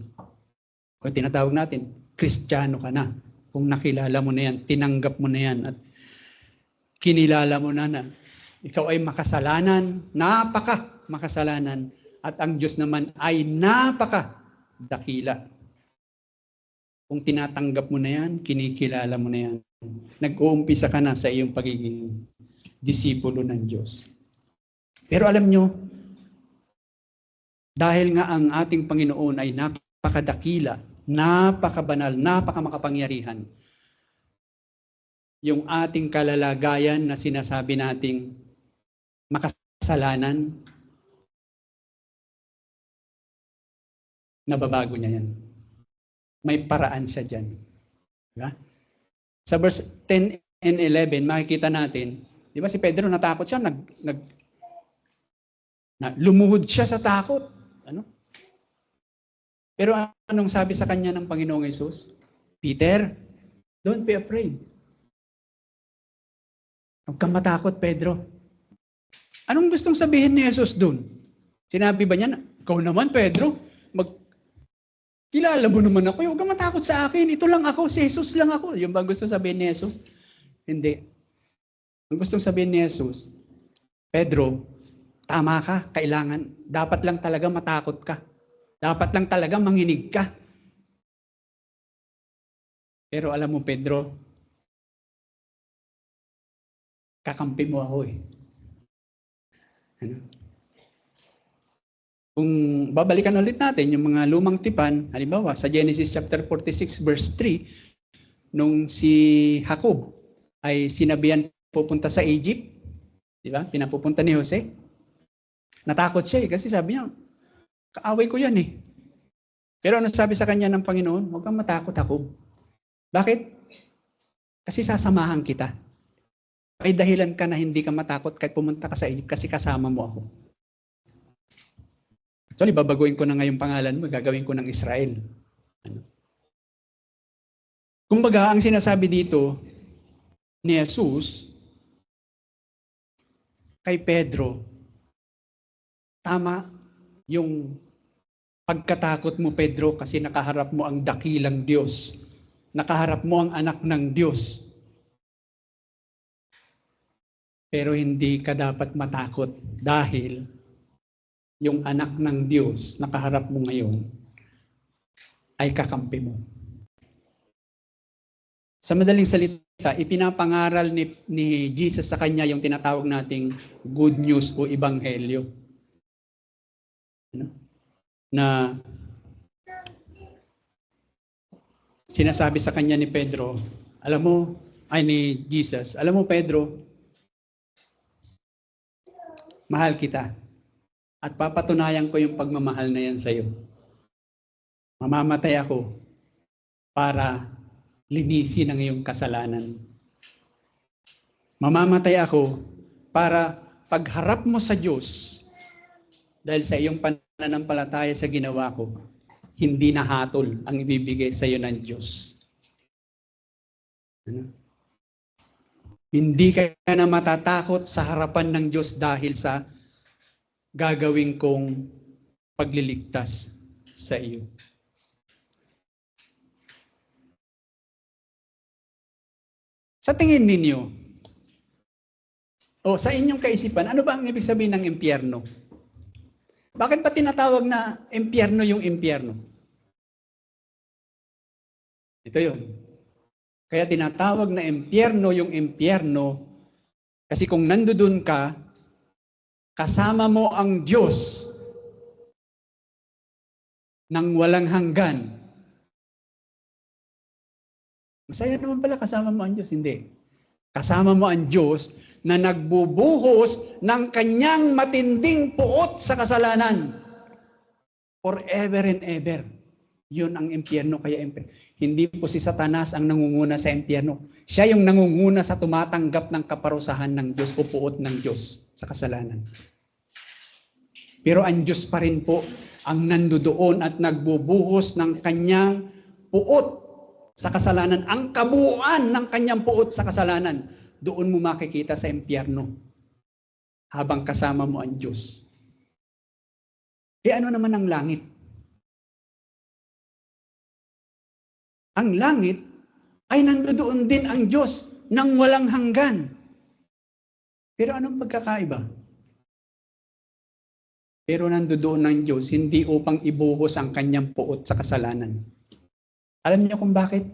O tinatawag natin, Kristiyano ka na. Kung nakilala mo na yan, tinanggap mo na yan, at kinilala mo na ikaw ay makasalanan, makasalanan, at ang Diyos naman ay dakila. Kung tinatanggap mo na yan, kinikilala mo na yan, nag-uumpisa ka na sa iyong pagiging disipulo ng Diyos. Pero alam nyo, dahil nga ang ating Panginoon ay napakadakila, napakabanal, napakamakapangyarihan, yung ating kalalagayan na sinasabi nating makasalanan, nababago niya yan. May paraan siya dyan. Diba? Sa verse 10 and 11, makikita natin, di ba si Pedro natakot siya, lumuhod siya sa takot. Pero anong sabi sa kanya ng Panginoong Hesus? Peter, don't be afraid. Huwag kang matakot, Pedro. Anong gustong sabihin ni Jesus doon? Sinabi ba niya, ikaw naman, Pedro, kilala mo naman ako, huwag kang matakot sa akin, ito lang ako, si Jesus lang ako. Yung ba gustong sabihin ni Jesus? Hindi. Ang gustong sabihin ni Jesus, Pedro, tama ka, dapat lang talaga matakot ka. Dapat lang talaga manginig ka. Pero alam mo, Pedro, kakampi mo ako eh. Kung babalikan ulit natin yung mga lumang tipan, halimbawa sa Genesis chapter 46 verse 3, nung si Jacob ay sinabihan pupunta sa Egypt, di ba? Pinapupunta ni Jose. Natakot siya kasi sabi niya, kaaway ko yan eh. Pero ano sabi sa kanya ng Panginoon? Huwag kang matakot, Jacob. Bakit? Kasi sasamahan kita. May dahilan ka na hindi ka matakot kahit pumunta ka sa Egypt kasi kasama mo ako. Actually, babaguhin ko na ngayong pangalan mo, gagawin ko ng Israel. Kumbaga, ang sinasabi dito ni Jesus kay Pedro, tama yung pagkatakot mo, Pedro, kasi nakaharap mo ang dakilang Diyos. Nakaharap mo ang anak ng Diyos. Pero hindi ka dapat matakot dahil yung anak ng Diyos nakaharap mo ngayon ay kakampi mo. Sa madaling salita, ipinapangaral ni Jesus sa kanya yung tinatawag nating good news o ebanghelyo. Na sinasabi sa kanya ni Pedro, ni Jesus, alam mo Pedro, mahal kita. At papatunayan ko yung pagmamahal na yan sa iyo. Mamamatay ako para linisin ang iyong kasalanan. Mamamatay ako para pagharap mo sa Diyos, dahil sa iyong pananampalataya sa ginawa ko, hindi na hatol ang ibibigay sa iyo ng Diyos. Hindi ka na matatakot sa harapan ng Diyos dahil sa gagawin kong pagliligtas sa iyo. Sa tingin ninyo, o sa inyong kaisipan, ano ba ang ibig sabihin ng impyerno? Bakit pa tinatawag na impyerno yung impyerno? Ito yun. Kaya tinatawag na impyerno yung impyerno kasi kung nandoon ka, kasama mo ang Diyos nang walang hanggan. Masaya naman pala kasama mo ang Diyos. Hindi. Kasama mo ang Diyos na nagbubuhos ng kanyang matinding puot sa kasalanan. Forever and ever. Yun ang impyerno. Kaya hindi po si Satanas ang nangunguna sa impyerno. Siya yung nangunguna sa tumatanggap ng kaparusahan ng Diyos o puot ng Diyos sa kasalanan. Pero ang Diyos pa rin po ang nandoon at nagbubuhos ng kanyang puot sa kasalanan. Ang kabuuan ng kanyang puot sa kasalanan, doon mo makikita sa impyerno habang kasama mo ang Diyos. Ano naman ang langit? Ang langit ay nandoon din ang Diyos nang walang hanggan. Pero anong pagkakaiba? Pero nandoon ang Diyos hindi upang ibuhos ang kanyang puot sa kasalanan. Alam niyo kung bakit?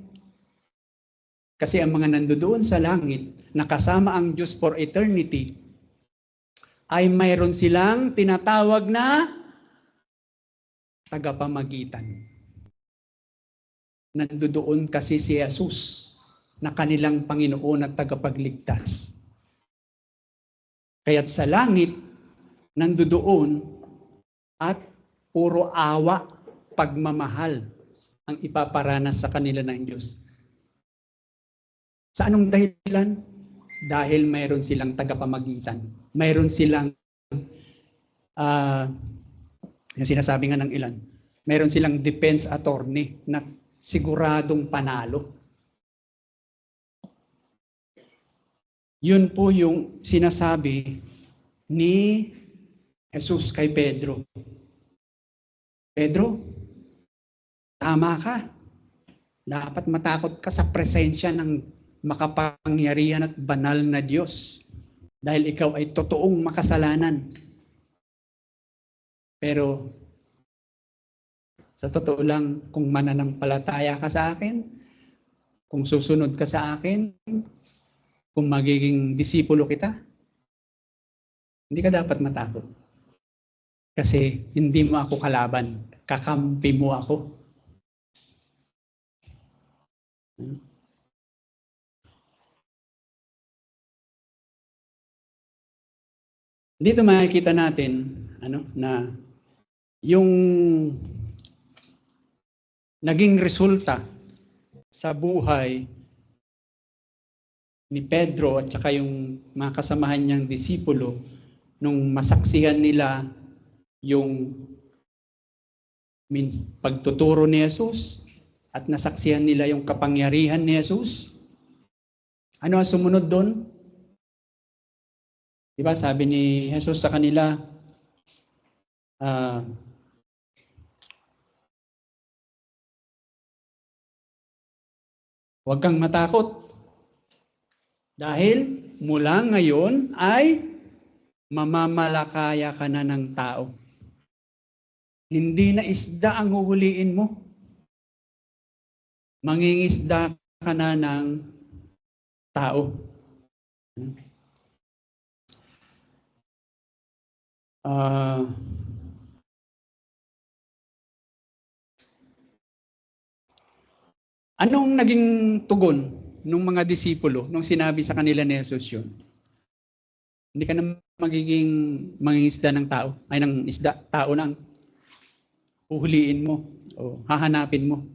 Kasi ang mga nandoon sa langit, nakasama ang Diyos for eternity, ay mayroon silang tinatawag na tagapamagitan. Nandoon kasi si Jesus na kanilang Panginoon at tagapagligtas. Kaya't sa langit, nandoon at puro awa, pagmamahal ang ipaparanas sa kanila ng Diyos. Sa anong dahilan? Dahil mayroon silang tagapamagitan. Mayroon silang, yung sinasabi nga ng ilan, mayroon silang defense attorney na siguradong panalo. Yun po yung sinasabi ni Jesus kay Pedro. Pedro, tama ka. Dapat matakot ka sa presensya ng makapangyarihan at banal na Diyos. Dahil ikaw ay totoong makasalanan. Pero sa totoo lang, kung mananampalataya ka sa akin, kung susunod ka sa akin, kung magiging disipulo kita, hindi ka dapat matakot. Kasi hindi mo ako kalaban, kakampi mo ako. Dito makikita natin na yung naging resulta sa buhay ni Pedro at saka yung mga kasamahan niyang disipulo nung masaksihan nila yung pagtuturo ni Jesus at nasaksihan nila yung kapangyarihan ni Jesus. Ano ang sumunod doon? Diba sabi ni Jesus sa kanila, huwag kang matakot dahil mula ngayon ay mamamalakaya ka na ng tao. Hindi na isda ang huhuliin mo. Mangingisda ka na ng tao. Anong naging tugon ng mga disipulo nung sinabi sa kanila ni Jesus yun? Hindi ka na magiging mangingisda ng tao, ay ng isda, tao na ang uhuliin mo o hahanapin mo.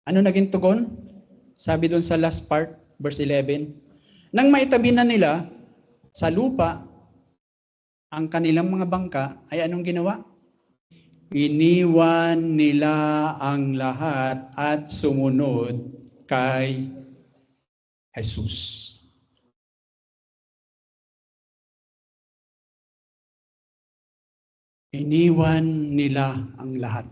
Ano naging tugon? Sabi doon sa last part, verse 11, nang maitabi na nila sa lupa ang kanilang mga bangka, ay anong ginawa? Iniwan nila ang lahat at sumunod kay Jesus. Iniwan nila ang lahat.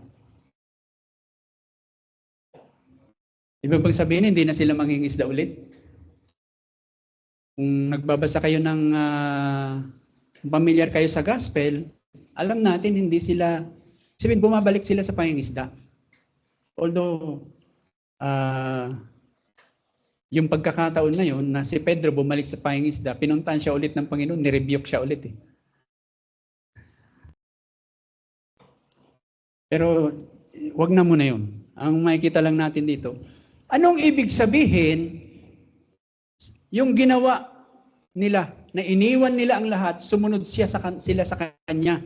Ibig bang sabihin, hindi na sila mangingisda ulit? Kung nagbabasa kayo ng pamilyar kayo sa gospel, alam natin hindi sila, sabihin bumabalik sila sa pangingisda. Although, yung pagkakataon na yun, na si Pedro bumalik sa pangingisda, pinuntahan siya ulit ng Panginoon, nirebuke siya ulit eh. Pero wag na muna yun. Ang makikita lang natin dito, anong ibig sabihin yung ginawa nila, na iniwan nila ang lahat, sumunod sila sa kanya?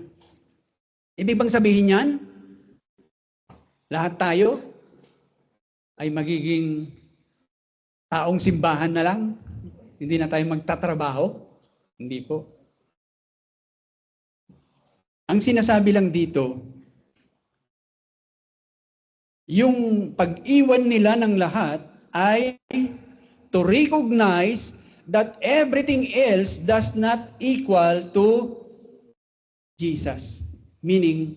Ibig bang sabihin yan, lahat tayo ay magiging taong simbahan na lang? Hindi na tayo magtatrabaho? Hindi po. Ang sinasabi lang dito, yung pag-iwan nila ng lahat ay to recognize that everything else does not equal to Jesus. Meaning,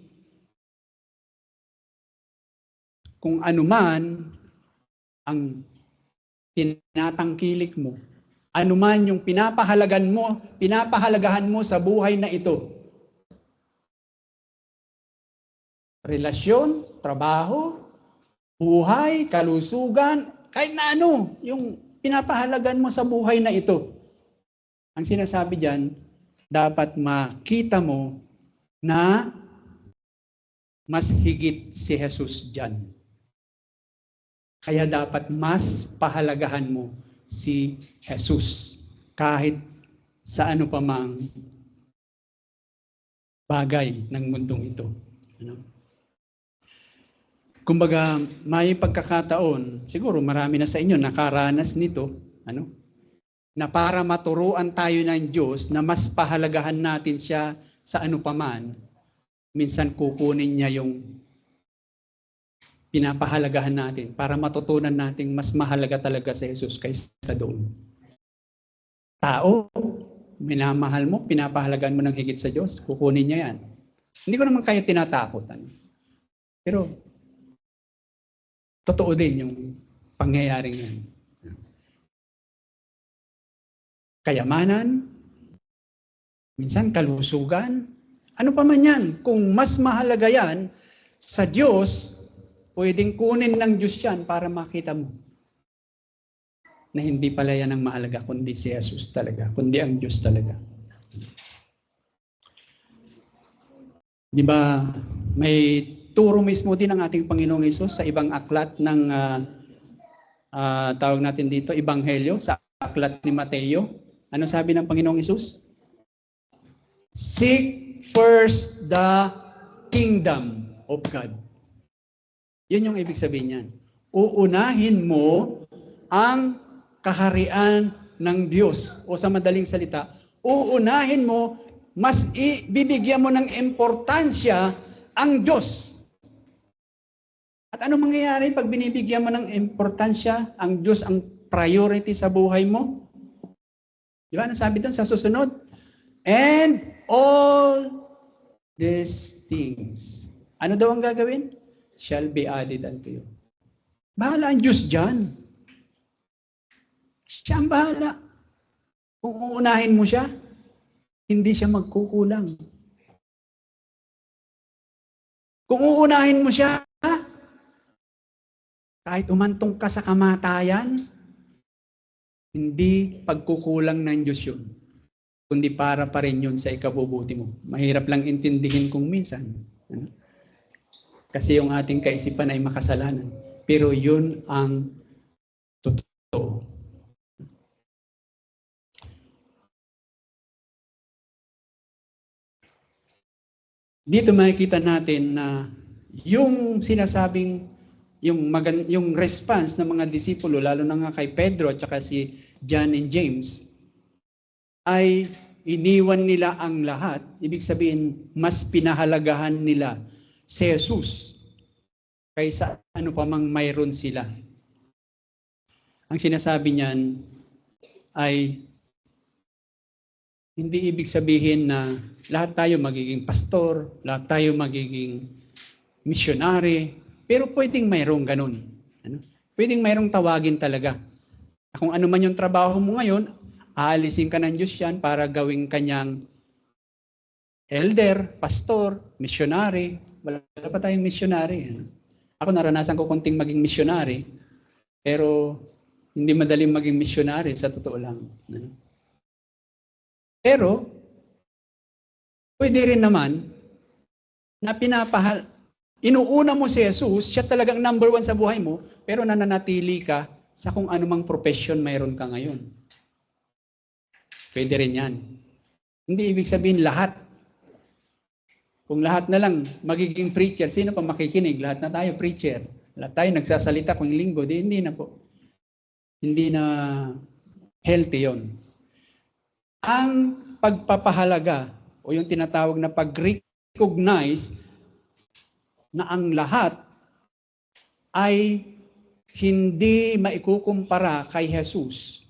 kung anuman ang tinatangkilik mo, anuman yung pinapahalagahan mo sa buhay na ito, relasyon, trabaho, buhay, kalusugan, kahit na ano, yung pinapahalagan mo sa buhay na ito. Ang sinasabi diyan, dapat makita mo na mas higit si Jesus diyan. Kaya dapat mas pahalagahan mo si Jesus kahit sa ano pa mang bagay ng mundong ito. Ano? Kumbaga, may pagkakataon, siguro marami na sa inyo nakaranas nito, na para maturuan tayo ng Diyos na mas pahalagahan natin siya sa ano paman, minsan kukunin niya yung pinapahalagahan natin para matutunan natin mas mahalaga talaga si Jesus kaysa doon. Tao, minamahal mo, pinapahalagahan mo ng higit sa Diyos, kukunin niya yan. Hindi ko naman kayo tinatakot. Pero, totoo din yung pangyayaring yan. Kayamanan, minsan kalusugan, ano pa man yan. Kung mas mahalaga yan sa Diyos, pwedeng kunin ng Diyos yan para makita mo na hindi pala yan ang mahalaga, kundi si Jesus talaga, kundi ang Diyos talaga. Di ba, may turo mismo din ang ating Panginoong Hesus sa ibang aklat ng tawag natin dito, Ebanghelyo, sa aklat ni Mateo. Ano sabi ng Panginoong Hesus? Seek first the kingdom of God. Yun yung ibig sabihin niyan. Uunahin mo ang kaharian ng Diyos. O sa madaling salita, uunahin mo, bibigyan mo ng importansya ang Diyos. At ano mangyayari pag binibigyan mo ng importansya ang Diyos ang priority sa buhay mo? Di ba? Nasabi doon sa susunod? And all these things. Ano daw ang gagawin? Shall be added unto you. Bahala ang Diyos dyan. Siya ang bahala. Kung uunahin mo siya, hindi siya magkukulang. Kung uunahin mo siya, kahit umantong ka sa kamatayan, hindi pagkukulang ng Diyos yun. Kundi para pa rin yun sa ikabubuti mo. Mahirap lang intindihin kung minsan. Kasi yung ating kaisipan ay makasalanan. Pero yun ang totoo. Dito makikita natin na yung sinasabing yung response ng mga disipulo, lalo na nga kay Pedro at saka si John and James, ay iniwan nila ang lahat. Ibig sabihin, mas pinahalagahan nila si Jesus kaysa ano pa mang mayroon sila. Ang sinasabi niyan ay hindi ibig sabihin na lahat tayo magiging pastor, lahat tayo magiging missionary, pero pwedeng mayroong ganun. Pwedeng mayroong tawagin talaga. Kung ano man yung trabaho mo ngayon, aalisin ka ng Diyos yan para gawing kanyang elder, pastor, missionary. Wala pa tayong missionary. Ako naranasan ko konting maging missionary, pero hindi madaling maging missionary sa totoo lang. Pero, pwede rin naman na inuuna mo si Jesus, siya talagang number 1 sa buhay mo, pero nananatili ka sa kung anumang profession mayroon ka ngayon. Pwede rin yan. Hindi ibig sabihin lahat. Kung lahat na lang magiging preacher, sino pa makikinig? Lahat na tayo preacher. Lahat tayo nagsasalita kung linggo, hindi na po. Hindi na healthy yon. Ang pagpapahalaga o yung tinatawag na pag-recognize na ang lahat ay hindi maikukumpara kay Jesus.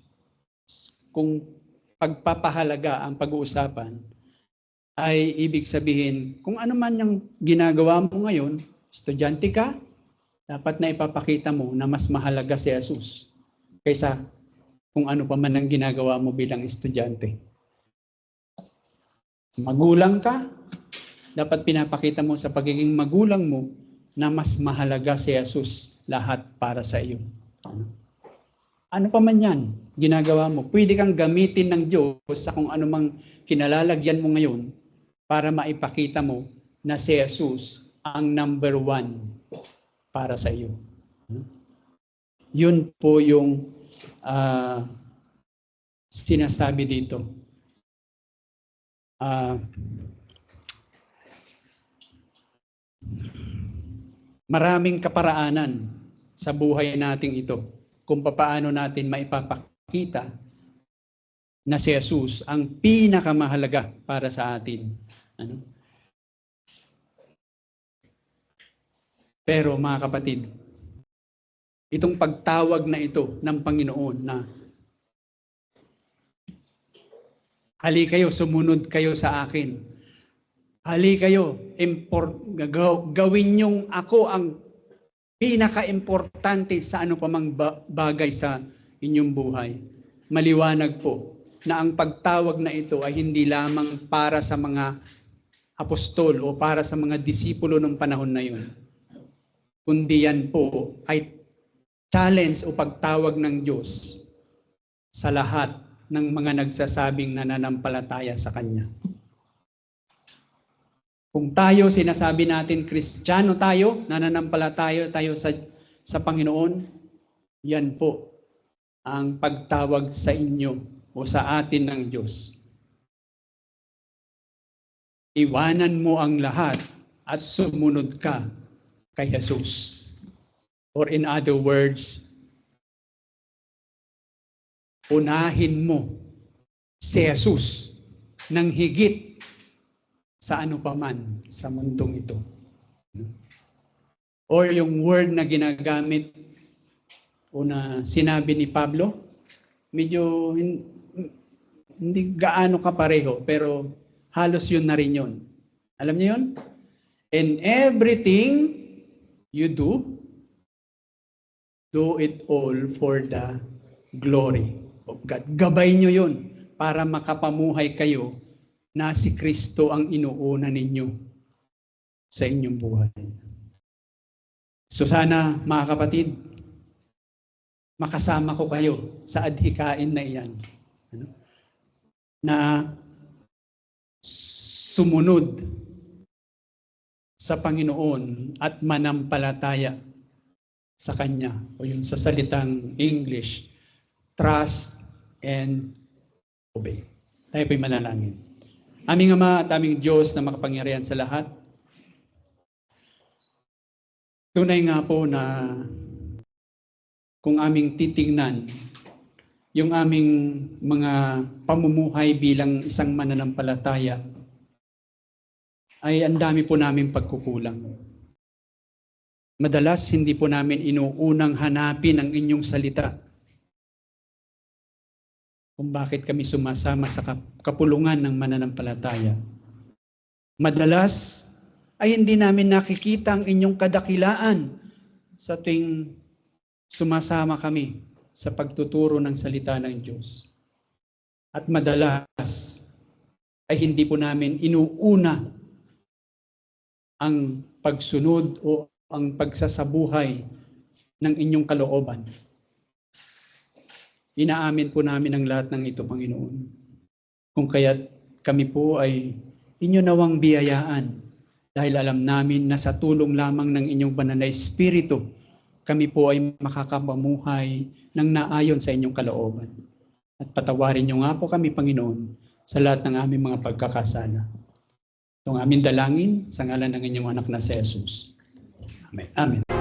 Kung pagpapahalaga ang pag-uusapan, ay ibig sabihin, kung ano man yung ginagawa mo ngayon, estudyante ka, dapat na ipapakita mo na mas mahalaga si Jesus kaysa kung ano pa man ang ginagawa mo bilang estudyante. Magulang ka, dapat pinapakita mo sa pagiging magulang mo na mas mahalaga si Jesus lahat para sa iyo. Ano pa man yan, ginagawa mo, pwede kang gamitin ng Diyos sa kung anumang kinalalagyan mo ngayon para maipakita mo na si Jesus ang number 1 para sa iyo. Yun po yung sinasabi dito. Maraming kaparaanan sa buhay nating ito kung paano natin maipapakita na si Jesus ang pinakamahalaga para sa atin. Pero mga kapatid, itong pagtawag na ito ng Panginoon na hali kayo, sumunod kayo sa akin. Hali kayo, gawin niyong ako ang pinaka-importante sa ano pa mang bagay sa inyong buhay. Maliwanag po na ang pagtawag na ito ay hindi lamang para sa mga apostol o para sa mga disipulo ng panahon na yun. Kundi yan po ay challenge o pagtawag ng Diyos sa lahat ng mga nagsasabing nananampalataya sa Kanya. Kung tayo, sinasabi natin, Kristiyano tayo, nananampalataya tayo sa Panginoon, yan po ang pagtawag sa inyo o sa atin ng Diyos. Iwanan mo ang lahat at sumunod ka kay Jesus. Or in other words, unahin mo si Jesus ng higit sa ano paman sa mundong ito. Or yung word na ginagamit o na sinabi ni Pablo, medyo hindi gaano kapareho, pero halos yun na rin yun. Alam niyo yun? In everything you do it all for the glory of God. Gabay nyo yun para makapamuhay kayo na si Kristo ang inuuna ninyo sa inyong buhay. So sana mga kapatid, makasama ko kayo sa adhikain na iyan. Na sumunod sa Panginoon at manampalataya sa Kanya, o yung sa salitang English, trust and obey. Tayo po'y manalangin. Aming Ama at aming Diyos na makapangyarihan sa lahat, tunay nga po na kung aming titingnan yung aming mga pamumuhay bilang isang mananampalataya, ay ang dami po naming pagkukulang. Madalas hindi po namin inuunang hanapin ang inyong salita. Kung bakit kami sumasama sa kapulungan ng mananampalataya. Madalas ay hindi namin nakikita ang inyong kadakilaan sa tuwing sumasama kami sa pagtuturo ng salita ng Diyos. At madalas ay hindi po namin inuuna ang pagsunod o ang pagsasabuhay ng inyong kalooban. Inaamin po namin ang lahat ng ito, Panginoon. Kung kaya't kami po ay inyo nawang biyayaan dahil alam namin na sa tulong lamang ng inyong banal na Espiritu, kami po ay makakapamuhay ng naayon sa inyong kalooban. At patawarin niyo nga po kami, Panginoon, sa lahat ng aming mga pagkakasala. Itong aming dalangin sa ngalan ng inyong anak na si Jesus. Amen. Amen.